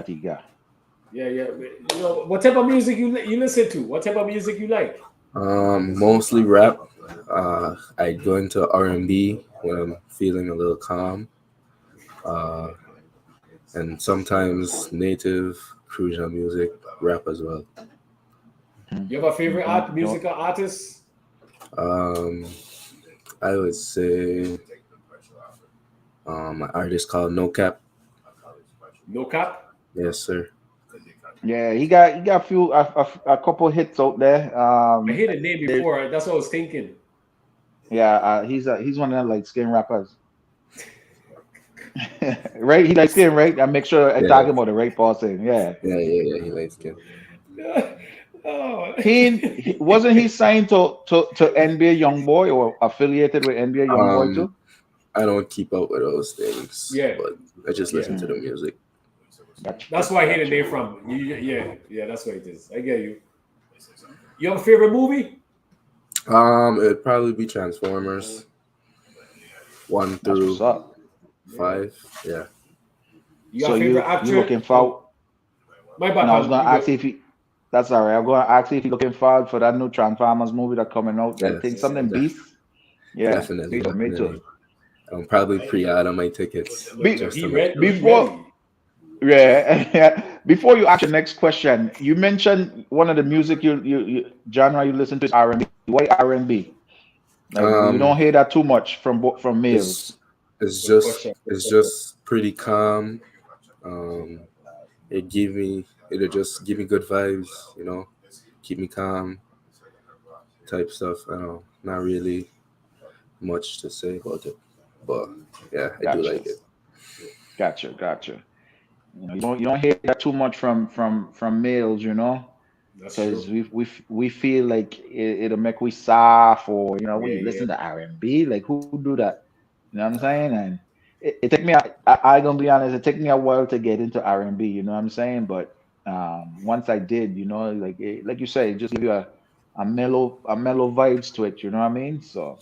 he got. Yeah, yeah. You know, what type of music you listen to? What type of music you like? Mostly rap. I go into R&B when I'm feeling a little calm. Uh, and sometimes native Crucial music, rap as well. You have a favorite Don't- musical artist? Um, I would say an artist called No Cap. No Cap. Yes, sir. Yeah, he got a couple hits out there. I heard the name before. That's what I was thinking. Yeah, he's one of them like skin rappers. Right? He like skin, right? I make sure I'm Yeah. talking about the right person. Yeah. Yeah. He likes skin. Oh. He wasn't he signed to NBA Youngboy or affiliated with NBA Youngboy too? I don't keep up with those things. Yeah. But I just listen to the music. Gotcha. That's where I hear the name from. Yeah, that's what it is. I get you. You have a favorite movie? It'd probably be Transformers 1 That's through what's up. 5. Yeah. You So have a you favorite actor? looking forward? My bad. No, I was gonna You ask go. you if he. That's all right. I'm gonna ask you if you're looking forward for that new Transformers movie that coming out. I Yes, think something def- Beast. Yeah, Definitely. me too. Definitely. I'm probably pre-order my tickets. Be- just He to read Before- he ready. Yeah. Before you ask your next question, you mentioned one of the music you genre you listen to is R&B. Why R&B? Like, you don't hear that too much from males. it's just pretty calm. It'll just give me good vibes, keep me calm type stuff. I don't know, not really much to say about it, but yeah, I do Gotcha. like it. Gotcha. You don't hear that too much from males, That's because true. we feel like it'll make we soft, or when Yeah, you listen to R&B, like who do that? You know what I'm saying? And it take me I gonna be honest, it took me a while to get into R&B, you know what I'm saying? But once I did, like you say, it just give you a mellow vibes to it, you know what I mean? So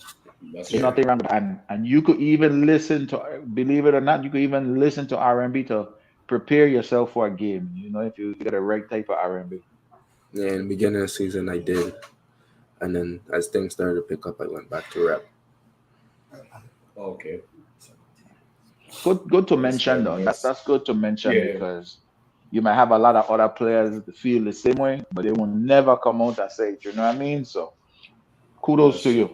That's there's true. nothing wrong with that. And you could even listen to, believe it or not, you could even listen to R&B to prepare yourself for a game, if you get the right type of R&B. Yeah, in the beginning of the season I did, and then as things started to pick up, I went back to rap. Okay. Good to mention though. That's good to mention, Yeah. because you might have a lot of other players that feel the same way, but they will never come out and say it. You know what I mean? So kudos That's to true. you.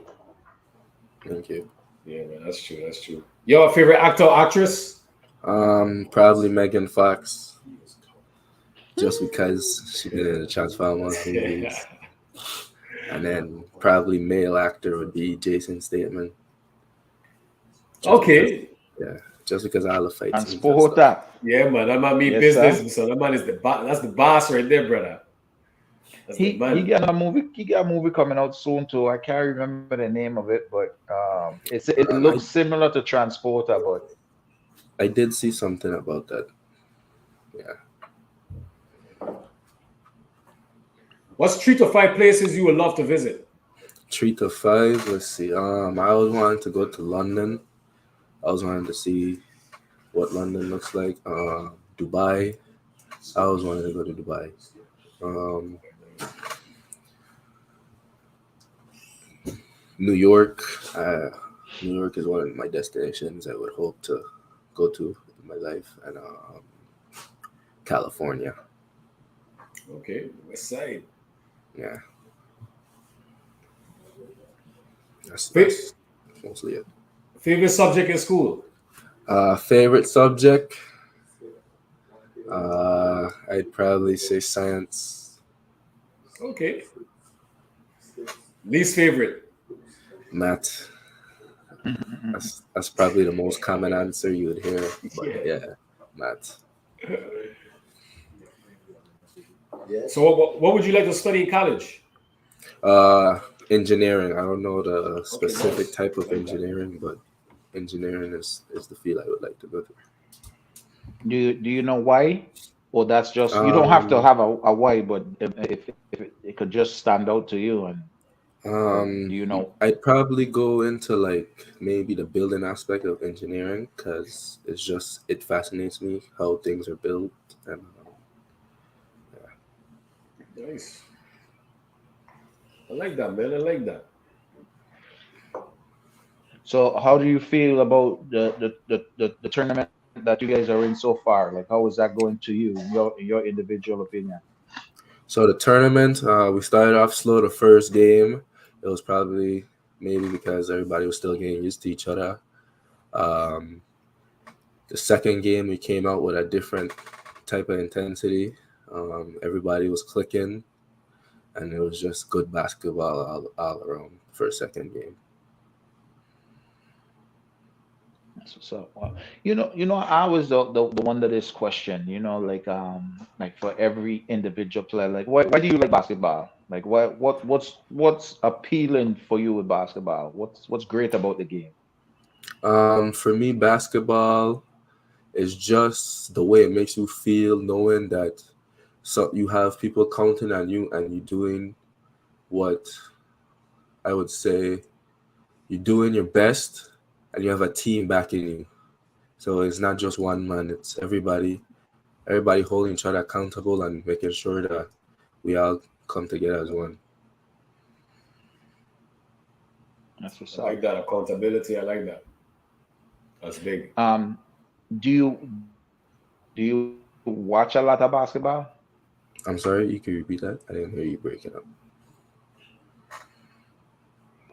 Thank you. Yeah, man, that's true. That's true. You have a favorite actor or actress? Probably Megan Fox, just because she's been in the Transformers movies. And then probably male actor would be Jason Statham. Just because I love fight And scenes and sport stuff. that. Yeah, man, that man mean Yes, business. So that man is the boss. That's the boss right there, brother. That's the He man. got a movie. He got a movie coming out soon too. I can't remember the name of it, but it looks similar to Transporter, but I did see something about that. Yeah. What's 3 to 5 places you would love to visit? 3 to 5. Let's see. I always wanted to go to London. I was wanting to see what London looks like. Dubai. I always wanted to go to Dubai. New York. New York is one of my destinations I would hope to go to in my life, and California. Okay, West Side. Yeah. That's Fa- mostly it. Favorite subject in school? Favorite subject? I'd probably say science. Okay. Least favorite? Math. That's probably the most common answer you would hear. But yeah, math. So what would you like to study in college? Engineering. I don't know the specific nice. type of engineering, but engineering is the field I would like to go to. do you know why? or that's just you don't have to Um, have a why, but if it could just stand out to you, and or do you know? I'd probably go into like maybe the building aspect of engineering because it fascinates me how things are built and Nice. I like that, man. I like that. So how do you feel about the tournament that you guys are in so far? Like how is that going to you, in your individual opinion? so the tournament, we started off slow the first game. It was probably maybe because everybody was still getting used to each other. Um, the second game, we came out with a different type of intensity. Everybody was clicking, and it was just good basketball all around for a second game. So, I was the one that is questioned, like for every individual player, like why do you like basketball? Like what's appealing for you with basketball? What's great about the game? For me, basketball is just the way it makes you feel, knowing that you have people counting on you and you doing what I would say you're doing your best, and you have a team backing you. So it's not just one man; it's everybody holding each other accountable and making sure that we all come together as one. That's what's I up. like that accountability. I like that. That's big. Do you watch a lot of basketball? I'm sorry, you can repeat that. I didn't hear you breaking up.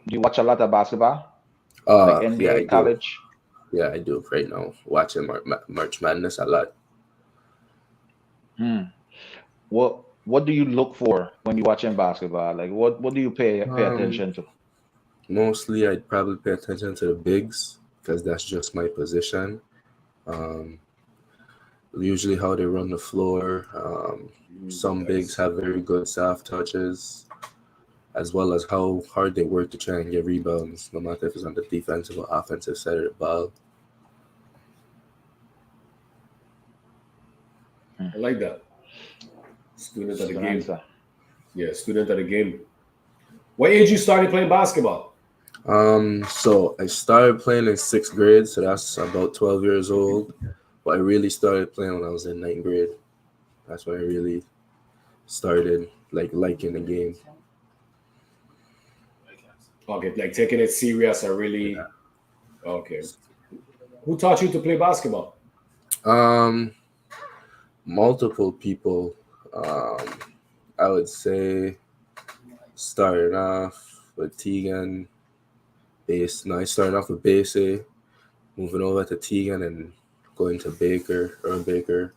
Do you watch a lot of basketball, like Yeah, I NBA, do. college? Yeah, I do right now. Watching March Madness a lot. Hmm. What do you look for when you're watching basketball? Like what do you pay Um, attention to? Mostly, I'd probably pay attention to the bigs because that's just my position. Um, Usually, how they run the floor. Some bigs Nice. have very good soft touches, as well as how hard they work to try and get rebounds, no matter if it's on the defensive or offensive side of the ball. I like that. Student of the Good game. answer. Yeah, student of the game. What age you started playing basketball? So I started playing in sixth grade, so that's about 12 years old. But I really started playing when I was in ninth grade. That's when I really started liking the game. Okay, like taking it serious and really. Yeah. Okay. Who taught you to play basketball? Um, Multiple people. Um, I would say starting off with Tegan, Base. No, I started off with Base, moving over to Tegan and going to Baker, Earl Baker.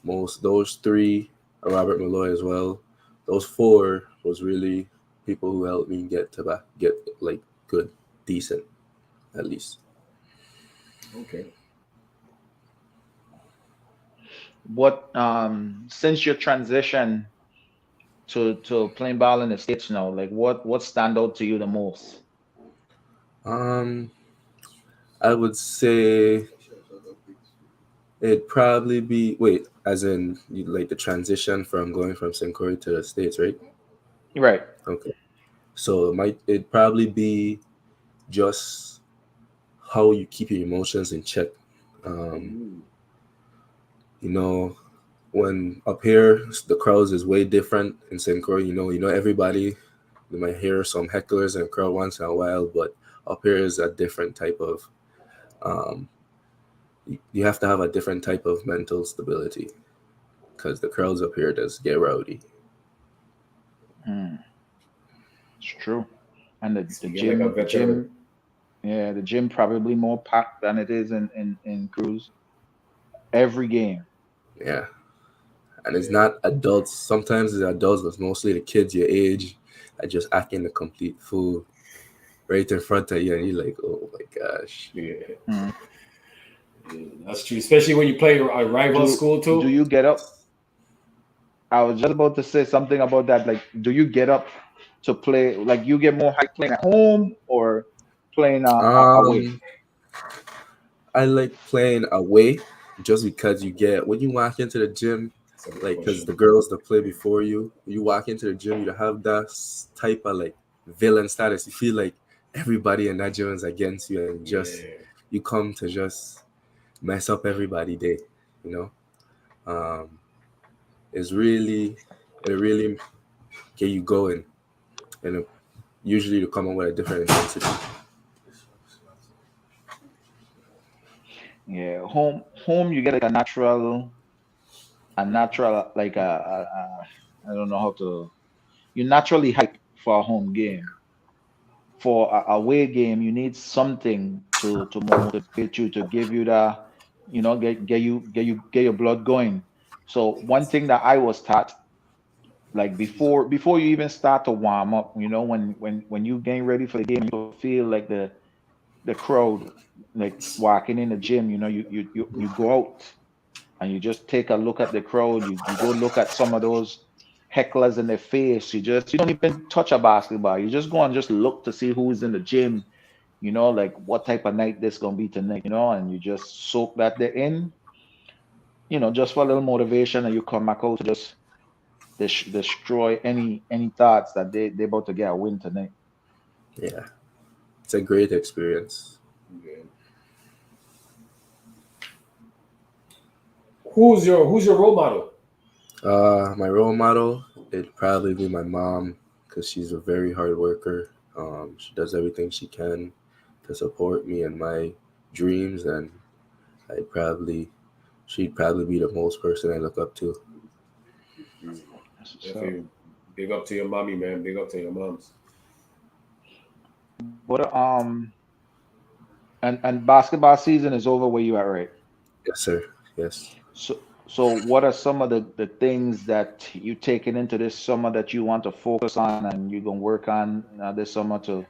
Those three, Robert Malloy as well. Those four was really people who helped me get like good, decent, at least. Okay. What since your transition to playing ball in the States now, like what stand out to you the most? Um, I would say it'd probably be as in like the transition from going from St. Croix to the States, right? Right. Okay. So it'd probably be just how you keep your emotions in check. You know, when up here the crowds is way different in St. Croix. You know everybody. You might hear some hecklers in the crowd once in a while, but up here is a different type of. You have to have a different type of mental stability because the crowds up here just get rowdy. Hmm. It's true. And the Speaking like a veteran. gym, yeah, the gym probably more packed than it is in Cruz every game. Yeah, and it's not adults. Sometimes it's adults, but mostly the kids your age are just acting a complete fool right in front of you, and you're like, oh my gosh. Yeah. Hmm. That's true. Especially when you play a rival school Do too. you get up? I was just about to say something about that. Like, do you get up to play? Like, you get more hype playing at home or playing away? Um, I like playing away just because you get when you walk into the gym, That's a good like because question. the girls that play before you walk into the gym, you have that type of like villain status. You feel like everybody in that gym is against you, and just Yeah. you come to just mess up everybody day, you know. It's really it really get you going, and usually you come up with a different intensity. Yeah, home, you get like a natural, like I don't know how to. You naturally hype for a home game. For a away game, you need something to motivate you, to give you the, get your blood going. So one thing that I was taught, like before you even start to warm up, when you getting ready for the game, you feel like the crowd like walking in the gym. You go out and you just take a look at the crowd. You go look at some of those hecklers in their face. You don't even touch a basketball. You just go and just look to see who's in the gym. Like what type of night this gonna be tonight. And you just soak that there in. Just for a little motivation, and you come back out to just destroy any thoughts that they about to get a win tonight. Yeah, it's a great experience. Yeah. Who's your role model? My role model, it'd probably be my mom because she's a very hard worker. She does everything she can to support me and my dreams, and she'd probably be the most person I look up to. So, Definitely big up to your mommy, man. Big up to your moms. what and basketball season is over where you at, right? Yes, sir. Yes. So what are some of the things that you taking into this summer that you want to focus on and you're gonna work on this summer to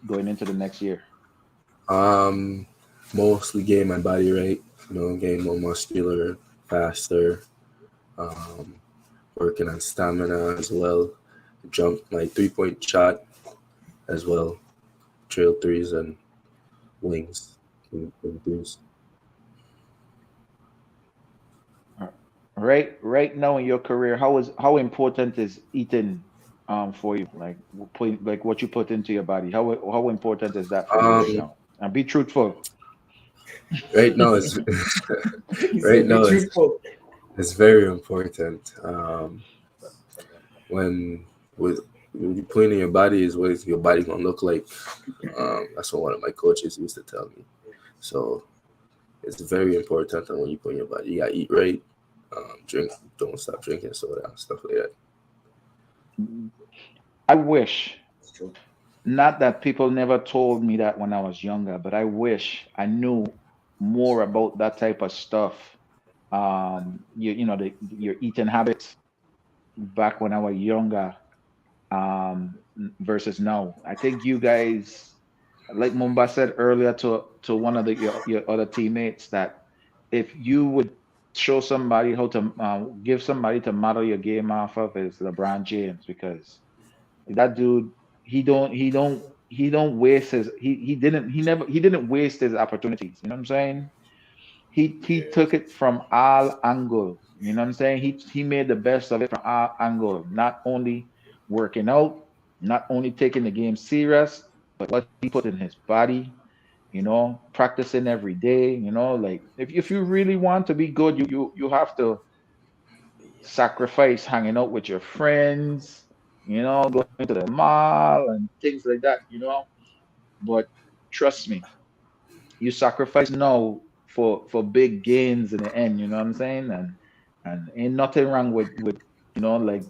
going into the next year? Um, Mostly getting my body right. Getting more muscular, faster. Um, Working on stamina as well. Jump my 3-point shot as well. Trail threes and wings. And threes. Right now in your career, how important is eating for you? Like what you put into your body. How important is that for you right Um, now? And be truthful. right now is He right said, "Be now is truthful." it's very important. When with when you put in your body is what your body gonna look like. That's what one of my coaches used to tell me. So it's very important that when you put in your body, you gotta eat right. Drink, don't stop drinking soda and stuff like that. I wish, It's true. not that people never told me that when I was younger, but I wish I knew more about that type of stuff. Your eating habits back when I was younger, versus now. I think you guys, like Mumba said earlier to one of your other teammates, that if you would show somebody how to give somebody to model your game off of, is LeBron James, because that dude, he don't waste his he didn't waste his opportunities. You know what I'm saying? He Yeah. took it from all angles. You know what I'm saying? He made the best of it from all angles. Not only working out, not only taking the game serious, but what he put in his body. Practicing every day. Like if you really want to be good, you have to sacrifice hanging out with your friends. Going to the mall and things like that. But trust me, you sacrifice now for big gains in the end. You know what I'm saying? And ain't nothing wrong with like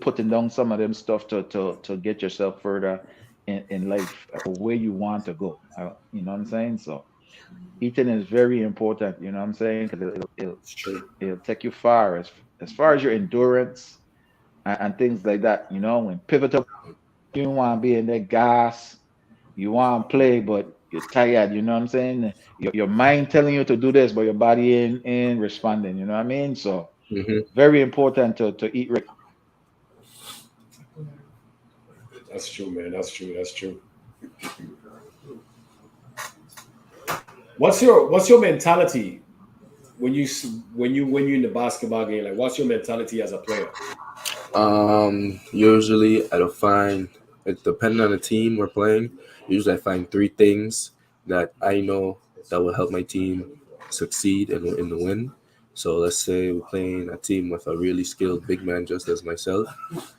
putting down some of them stuff to get yourself further in life, where you want to go. You know what I'm saying? So eating is very important. You know what I'm saying? Because It's true. it'll take you far, as far as your endurance and things like that. When pivotal, you don't want to be in that gas. You want to play, but you're tired. You know what I'm saying? Your mind telling you to do this, but your body ain't responding. You know what I mean? So Hmm. very important to eat right. That's true, man. That's true. That's true. What's your mentality when you in the basketball game, like what's your mentality as a player? Usually I don't find it depending on the team we're playing. Usually I find three things that I know that will help my team succeed in the win. So let's say we're playing a team with a really skilled big man just as myself.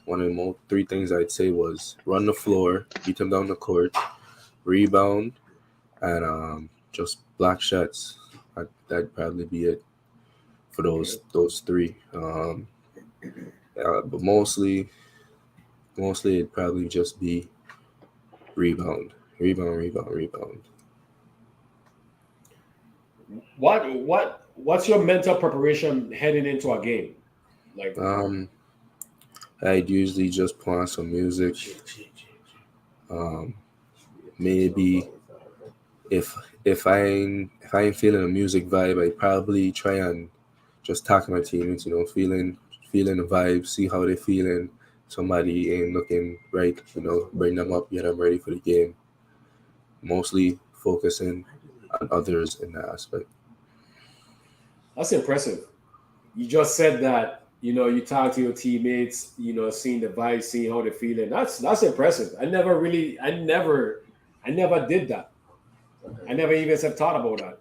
One of the three things I'd say was run the floor, beat them down the court, rebound, and just block shots. That'd probably be it for those three. But mostly it'd probably just be rebound. What's your mental preparation heading into a game? Like I'd usually just put on some music. Maybe if I ain't feeling a music vibe, I'd probably try and just talk to my teammates. Feeling the vibe, see how they feeling. Somebody ain't looking right, bring them up, get them ready for the game. Mostly focusing on others in that aspect. that's impressive. You just said that, you talk to your teammates, seeing the vibe, seeing how they're feeling. That's impressive. I never did that. I never even thought about that.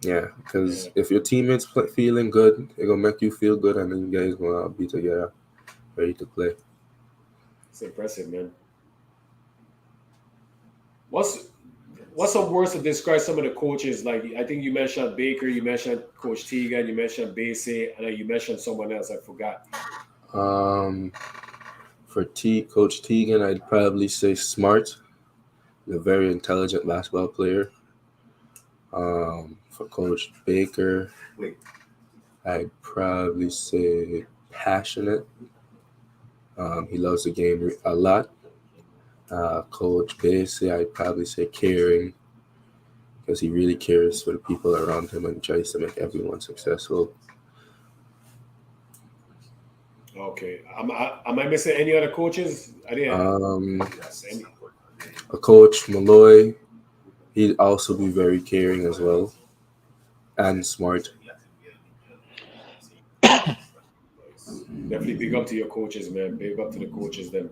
Yeah, because if your teammates feeling good, it gonna make you feel good, and then you guys gonna be together, ready to play. It's impressive, man. What's some words to describe some of the coaches? Like I think you mentioned Baker, you mentioned Coach Teagan, you mentioned Basie, and then you mentioned someone else. I forgot. For Coach Teagan, I'd probably say smart. He's a very intelligent basketball player. For Coach Baker, I'd probably say passionate. He loves the game a lot. Coach Basie, I'd probably say caring, because he really cares for the people around him and tries to make everyone successful. Okay. Am I missing any other coaches? I didn't. Coach Malloy, he'd also be very caring as well and smart. Definitely big up to your coaches, man. Big up to the coaches, then.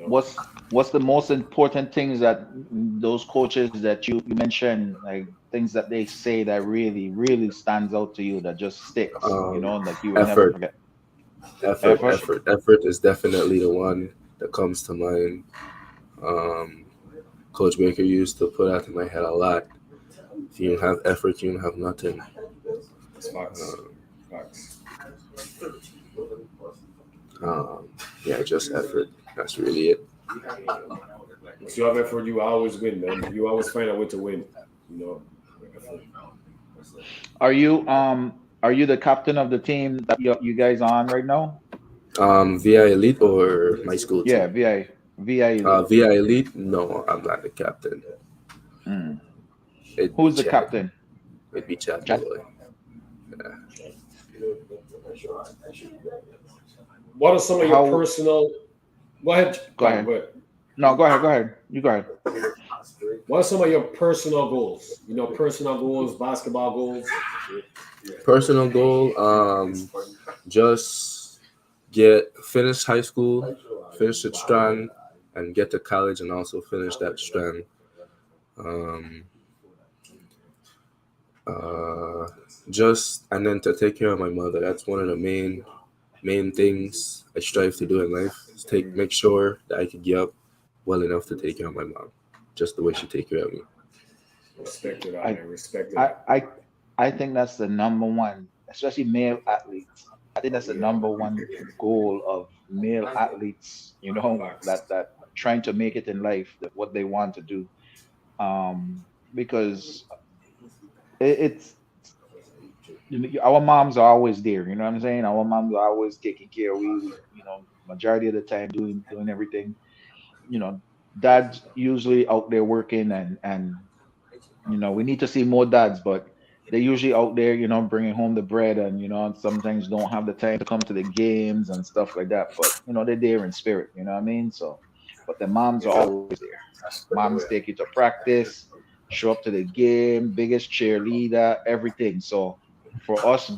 What's the most important things that those coaches that you mentioned, like things that they say that really, really stands out to you that just sticks, like you will never forget? Effort is definitely the one that comes to mind. Coach Baker used to put out in my head a lot. If you don't have effort, you don't have nothing. It's facts. Just effort. That's really it. If you have effort, you always win, man. You always find a way to win. Are you the captain of the team that you guys are on right now? VI Elite or my school team? Yeah, VI Elite. VI Elite? No, I'm not the captain. Who's the captain? It'd be Chad Malloy. Yeah. What are some of your personal? Go ahead. No, go ahead. You go ahead. What are some of your personal goals? Personal goals, basketball goals. Personal goal, just finish high school, finish it strong, and get to college and also finish that strong. And then to take care of my mother. That's one of the main things I strive to do in life. Is make sure that I can get up well enough to take care of my mom, just the way she take care of me. Respect it. I think that's the number one, especially male athletes. I think that's the number one goal of male athletes. That trying to make it in life, that what they want to do, because it's our moms are always there. You know what I'm saying? Our moms are always taking care. We majority of the time doing everything. Dad's usually out there working, and we need to see more dads, but they're usually out there, bringing home the bread, and sometimes don't have the time to come to the games and stuff like that. But they're there in spirit. You know what I mean? So, but the moms are always there. Moms take you to practice, show up to the game, biggest cheerleader, everything. So for us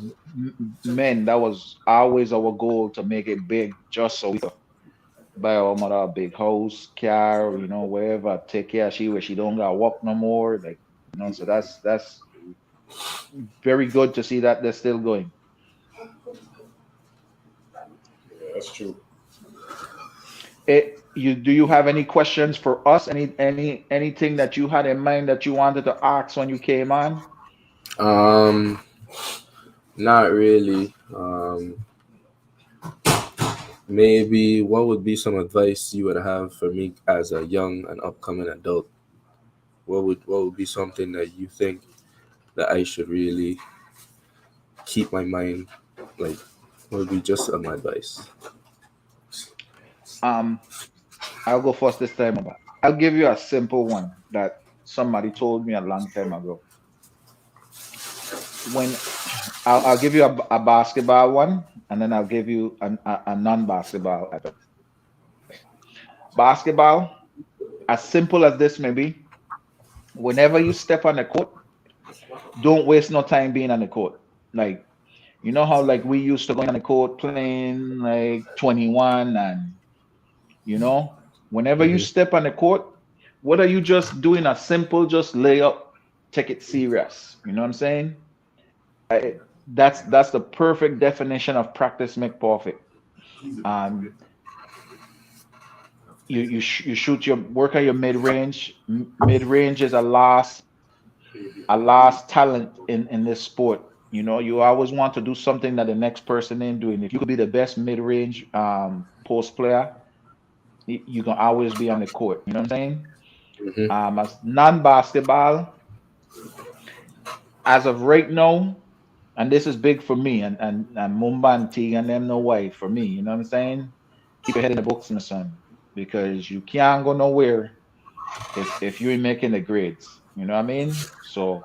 men, that was always our goal to make it big, just so we could buy our mother a big house, car, wherever, take care of she where she don't got work no more. Like, so that's very good to see that they're still going. Yeah, that's true. Do you have any questions for us? Anything that you had in mind that you wanted to ask when you came on? Not really. Maybe what would be some advice you would have for me as a young and upcoming adult? What would be something that you think that I should really keep my mind, like, what would be just some advice? I'll go first this time. I'll give you a simple one that somebody told me a long time ago. When I'll give you a basketball one, and then I'll give you a non-basketball. Basketball, as simple as this may be, whenever you step on the court, don't waste no time being on the court. Like, you know how like we used to go on the court playing like 21, and whenever you step on the court, what are you just doing? A simple just layup, take it serious. You know what I'm saying? That's the perfect definition of practice make perfect. You shoot your work on your mid range. Mid range is a last talent in this sport. You always want to do something that the next person ain't doing. If you could be the best mid range post player, you can always be on the court. You know what I'm saying? As non-basketball, as of right now, and this is big for me, and Mumba and Teague and them no way for me. You know what I'm saying? Keep your head in the books, my son, because you can't go nowhere if you ain't making the grades. You know what I mean? So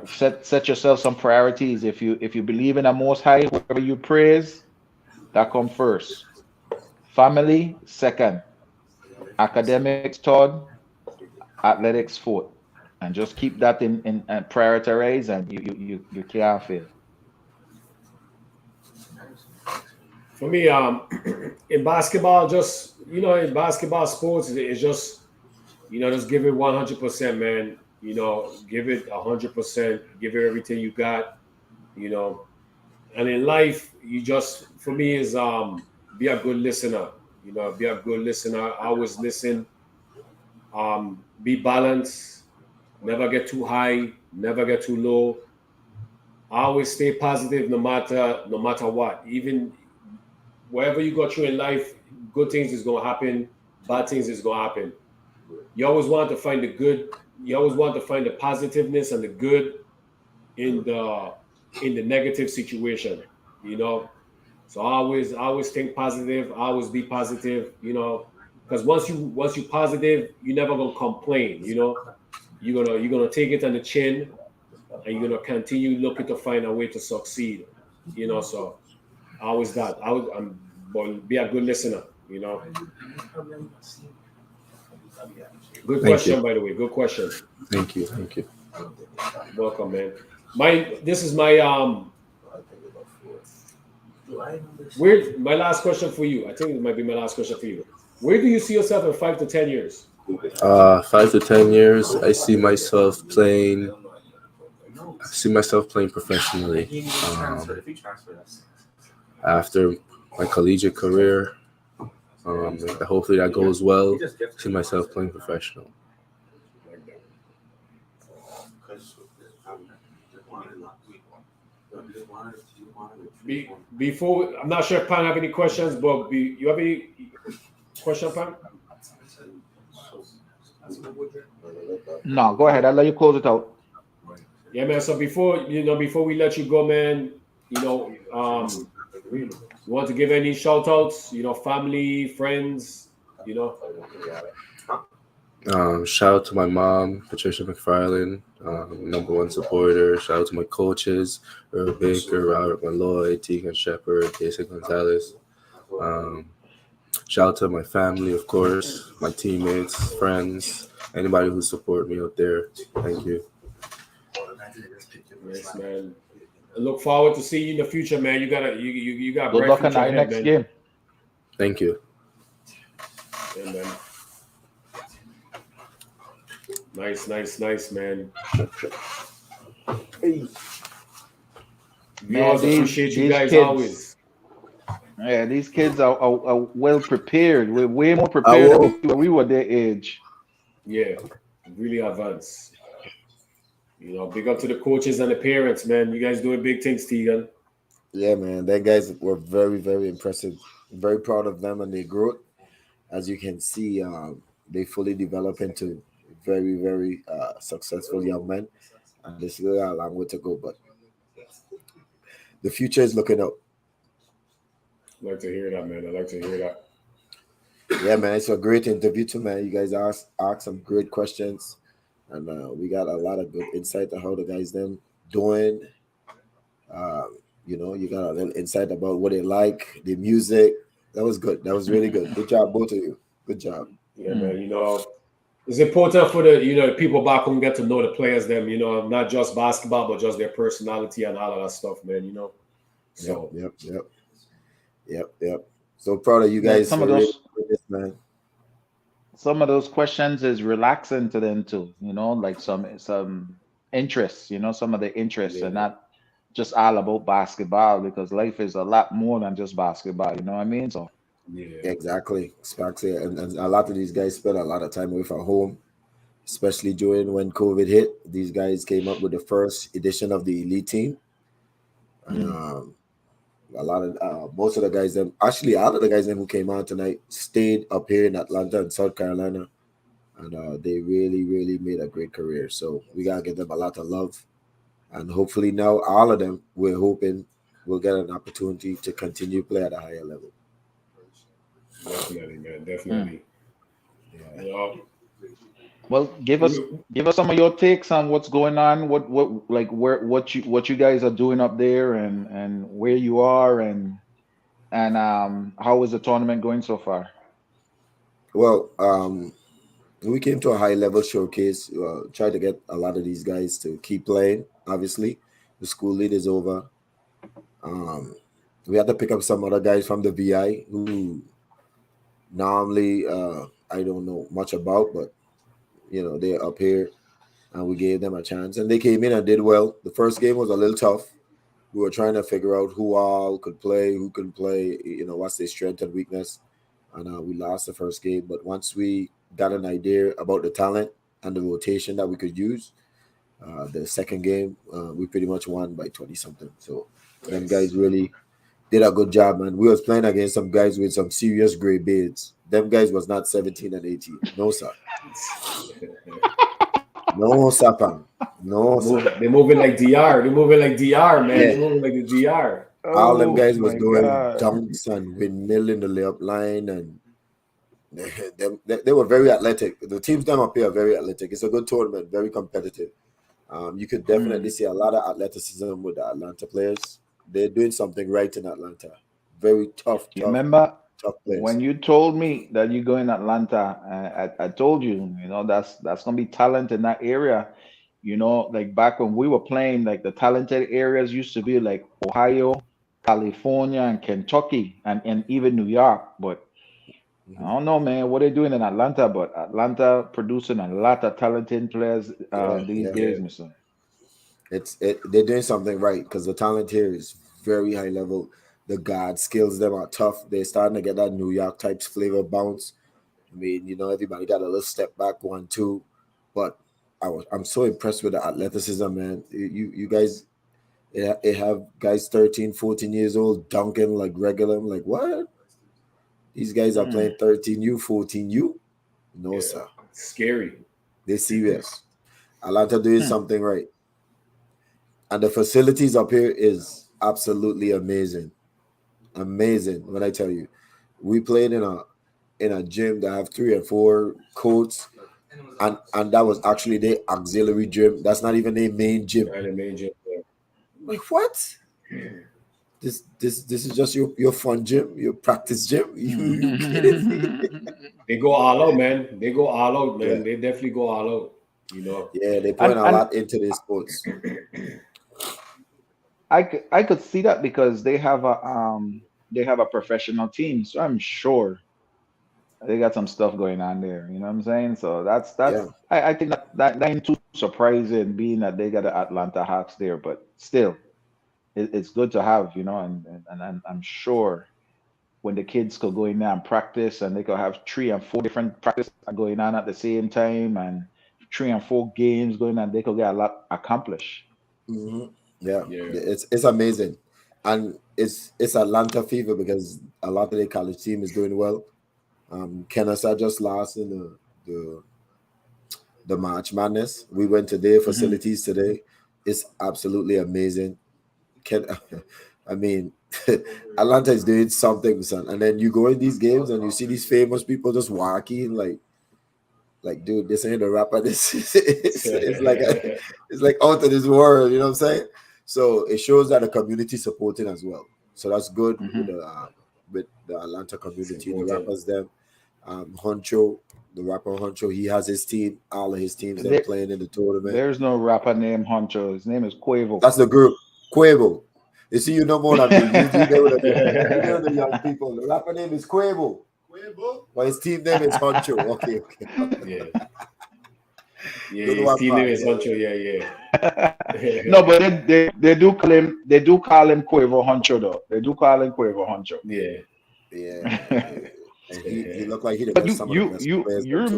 set yourself some priorities. If you believe in the Most High, whoever you praise, that come first. Family second, academics third, athletics fourth, and just keep that in prioritize, and you can't fail. For me, in basketball, just in basketball sports, it's just just give it 100%, man. Give it 100%. Give it everything you got. And in life, for me is be a good listener. Be a good listener. Always listen. Be balanced. Never get too high. Never get too low. Always stay positive, no matter what. Even wherever you go through in life, good things is gonna happen. Bad things is gonna happen. You always want to find the good. You always want to find the positiveness and the good in the negative situation. So always think positive, always be positive, because once you positive, you're never gonna complain, You're gonna take it on the chin, and you're gonna continue looking to find a way to succeed, So always that. Be a good listener, Good question, by the way. Good question. Thank you. Welcome, man. This is my my last question for you. I think it might be my last question for you. Where do you see yourself in 5 to 10 years? 5 to 10 years, I see myself playing professionally. After my collegiate career, hopefully that goes well. See myself playing professional. Before, I'm not sure if Pan have any questions, but you have any question, Pan? No, go ahead. I'll let you close it out. Yeah, man. So before we let you go, man, you want to give any shout outs, family, friends, Shout out to my mom, Patricia McFarland, #1 supporter. Shout out to my coaches, Earl Baker, Robert Malloy, Tegan Shepard, Jason Gonzalez. Shout out to my family, of course, my teammates, friends, anybody who support me out there. Thank you. Nice, man. I look forward to seeing you in the future, man. You got Good bright luck on future our ahead, next man. game. Thank you. Yeah, man. Nice, man. We Man, always these- appreciate you these guys kids- always. Yeah, these kids are well prepared. We're way more prepared than we were their age. Yeah, really advanced. You know, big up to the coaches and the parents, man. You guys doing big things, Tegan. Yeah, man, that guys were very, very impressive. Very proud of them and their growth. As you can see, they fully develop into very, very successful young men, and they still got a long way to go. But the future is looking up. I like to hear that, man. I like to hear that. Yeah, man, it's a great interview too, man. You guys asked some great questions, and we got a lot of good insight on how the guys them doing. You know, you got a little insight about what they like, the music. That was good. That was really good. Good job, both of you. Good job. Yeah, man. You know, it's important for the people back home get to know the players, them. You know, not just basketball, but just their personality and all of that stuff, man. You know. So Yep. So proud of you Yeah, guys. some for of those- really doing this, man. Some of those questions is relaxing to them too. You know, like some interests. You know, some of the interests Yeah. are not just all about basketball, because life is a lot more than just basketball. You know what I mean? So yeah. Exactly. Sparks here. And a lot of these guys spend a lot of time away from home, especially during when COVID hit. These guys came up with the first edition of the elite team. And a lot of most of the guys them actually all of the guys them who came out tonight stayed up here in Atlanta and South Carolina. And they really, really made a great career. So we gotta give them a lot of love. And hopefully now all of them, we're hoping will get an opportunity to continue to play at a higher level. Definitely, man. Definitely. Yeah. You know, well, give us some of your takes on what's going on, what you guys are doing up there, and where you are, and how is the tournament going so far? Well, we came to a high level showcase. Tried to get a lot of these guys to keep playing. Obviously, the school lead is over. We had to pick up some other guys from the VI who normally I don't know much about, but you know they're up here, and we gave them a chance, and they came in and did well. The first game was a little tough. We were trying to figure out who all could play, who couldn't play. You know, what's their strength and weakness, and we lost the first game. But once we got an idea about the talent and the rotation that we could use, the second game we pretty much won by 20 something. So them guys really did a good job, man. We was playing against some guys with some serious gray beards. Them guys was not 17 and 18. No, sir. No, sir, Pam. No, sir. They're moving like DR. They're moving like DR, man. Yeah. They're moving like the DR. All them guys was my doing God. dunks and windmill in the layup line, and they were very athletic. The teams them up here are very athletic. It's a good tournament, very competitive. You could definitely see a lot of athleticism with the Atlanta players. They're doing something right in Atlanta. Very tough Remember players. when you told me that you go in Atlanta, I told you, you know, that's gonna be talent in that area. You know, like back when we were playing, like the talented areas used to be like Ohio, California, and Kentucky, and even New York. But I don't know, man, what they're doing in Atlanta, but Atlanta producing a lot of talented players these days, Mr. They're doing something right because the talent here is very high level. The guard skills them are tough. They're starting to get that New York types flavor bounce. I mean, you know, everybody got a little step back 1-2, but I'm so impressed with the athleticism, man. You guys, they have guys 13, 14 years old dunking like regular. I'm like, what? These guys are playing 13U, 14U. No, sir. Scary. They're serious. Atlanta doing something right. And the facilities up here is absolutely amazing. Amazing. When I tell you, we played in a gym that have 3 and 4 courts, and that was actually their auxiliary gym. That's not even their main gym. Right, the main gym, yeah. Like what? This is just your fun gym, your practice gym. You kidding me? They go all out, man. They go all out, man. Yeah. They definitely go all out. You know. Yeah, they put a And lot into their sports. I could see that because they have a professional team, so I'm sure they got some stuff going on there. You know what I'm saying? So that's Yeah. I think that ain't too surprising, being that they got the Atlanta Hawks there, but still, it's good to have, you know, and I'm sure when the kids could go in there and practice, and they could have 3 and 4 different practices going on at the same time, and 3 and 4 games going on, they could get a lot accomplished. Mhm. Yeah, Yeah. it's amazing, and it's Atlanta fever because a lot of the college team is doing well. Kennesaw just lost in the March Madness. We went to their facilities today. It's absolutely amazing. Ken, I mean, Atlanta is doing something, son. And then you go in these games and you see these famous people just walking like, dude, this ain't a rapper. This it's like it's like out of this world. You know what I'm saying? So it shows that the community supporting as well. So that's good with the Atlanta community, the Supporting. rappers. Them, Honcho, the rapper Honcho, he has his team. All of his teams There- they're playing in the tournament. There's no rapper named Honcho. His name is Quavo. That's the group. Quavo. You see, you know more than me. You know the young people. The rapper name is Quavo. But his team name is Honcho. Okay. Yeah. Yeah, Good his one, team name man. is Honcho. Yeah. No, but they do call him Quavo Honcho though. They do call him Quavo Honcho. Yeah. Yeah. And he looked like he the But best, some of the best players. you too.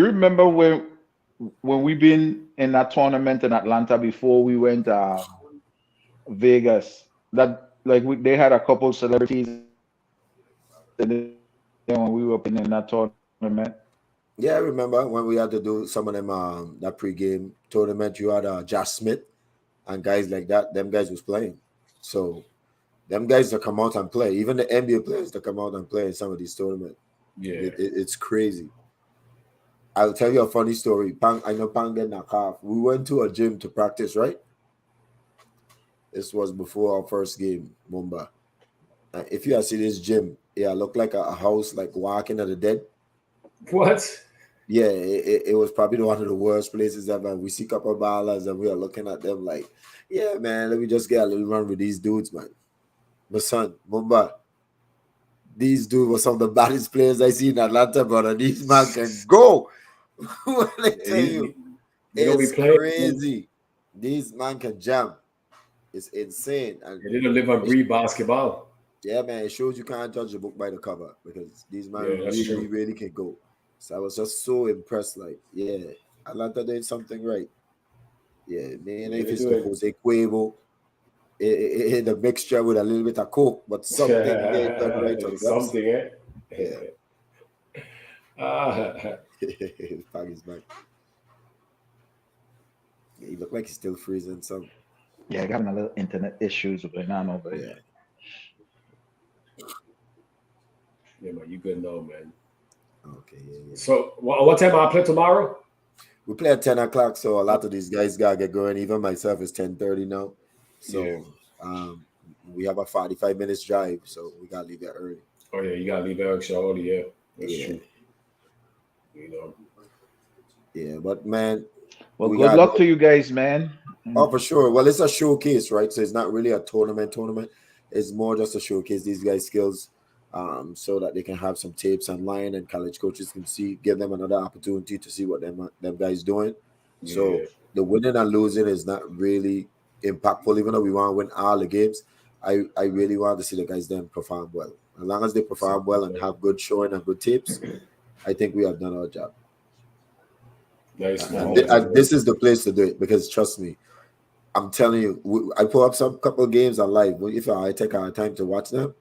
remember when we been in that tournament in Atlanta before we went Vegas, that like they had a couple celebrities when we were playing in that tournament. Yeah, I remember when we had to do some of them that pregame tournament. You had Josh Smith and guys like that. Them guys was playing. So them guys that come out and play, even the NBA players that come out and play in some of these tournaments. Yeah. It's crazy. I'll tell you a funny story. I know Pang get knocked off. We went to a gym to practice, right? This was before our first game, Mumbai. If you have seen this gym, yeah, it looked like a house, like Walking of the Dead. What? Yeah, it was probably one of the worst places ever. We see a couple of ballers and we are looking at them like, yeah, man, let me just get a little run with these dudes, man. But son, Mumbai, these dudes were some of the baddest players I see in Atlanta, brother. These man can go. What I tell you, They don't be it's playing. crazy. These man can jam. It's insane. And They don't live and breathe basketball. yeah, man, it shows you can't judge a book by the cover because these men Yeah, that's really, true. really can go. So I was just so impressed. Like, yeah, Atlanta did something right. Yeah, man, Yeah, if they it's do the it. Jose Quavo, in the mixture with a little bit of coke, but something they done right on the Something, eh? Yeah. Pag is back. Yeah, he looked like he's still freezing some. Yeah, having a little internet issues going on over Yeah. there. Yeah, man, you good know, man. Okay, yeah. So, what time I play tomorrow? We play at 10 o'clock, so a lot of these guys gotta get going. Even myself, it's 10:30 now. So Yeah. we have a 45 minutes drive, so we gotta leave it early. Oh yeah, you gotta leave extra early. Yeah, that's Yeah. true. You know. Yeah, but man, Well, we good got- luck to you guys, man. Oh, for sure. Well, it's a showcase, right? So it's not really a tournament. It's more just to showcase these guys' skills, so that they can have some tapes online and college coaches can give them another opportunity to see what them guys doing. So Yeah. the winning and losing is not really impactful, even though we want to win all the games. I really want to see the guys then perform well. As long as they perform well and have good showing and good tapes, I think we have done our job. Nice, man. And this is the place to do it because trust me, I'm telling you, I pull up some couple of games on live. If I take our time to watch them,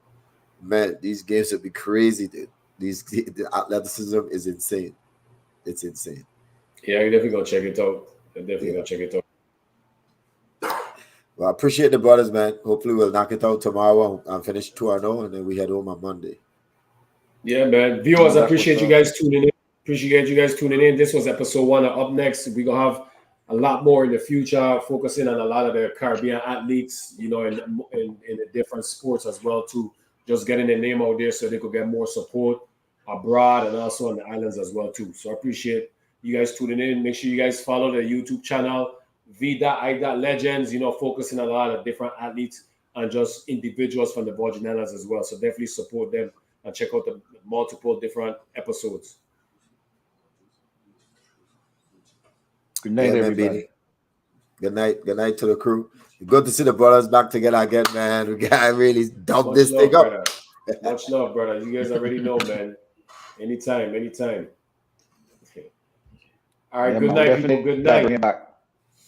man, these games would be crazy, dude. The athleticism is insane. It's insane. Yeah, you definitely gonna check it out. Gonna check it out. Well, I appreciate the brothers, man. Hopefully, we'll knock it out tomorrow and finish 2-0, and then we head home on Monday. Yeah, man. Viewers, I That's appreciate what's you guys tuning in. Appreciate you guys tuning in. This was episode 1. Up next, we're gonna have a lot more in the future, focusing on a lot of the Caribbean athletes, you know, in the different sports as well, too. Just getting their name out there so they could get more support. abroad and also on the islands as well too. So I appreciate you guys tuning in. Make sure you guys follow the YouTube channel V.I.Legends, focusing on a lot of different athletes and just individuals from the Virgin Islands as well. So definitely support them and check out the multiple different episodes. Good night, Yeah, man, everybody. Beanie. Good night to the crew. Good to see the brothers back together again, man. We gotta really dump this thing up. Brother. Much love, brother. You guys already know, man. Anytime. Okay. All right, Yeah, good man, night, definitely people. Good gotta night. bring it back.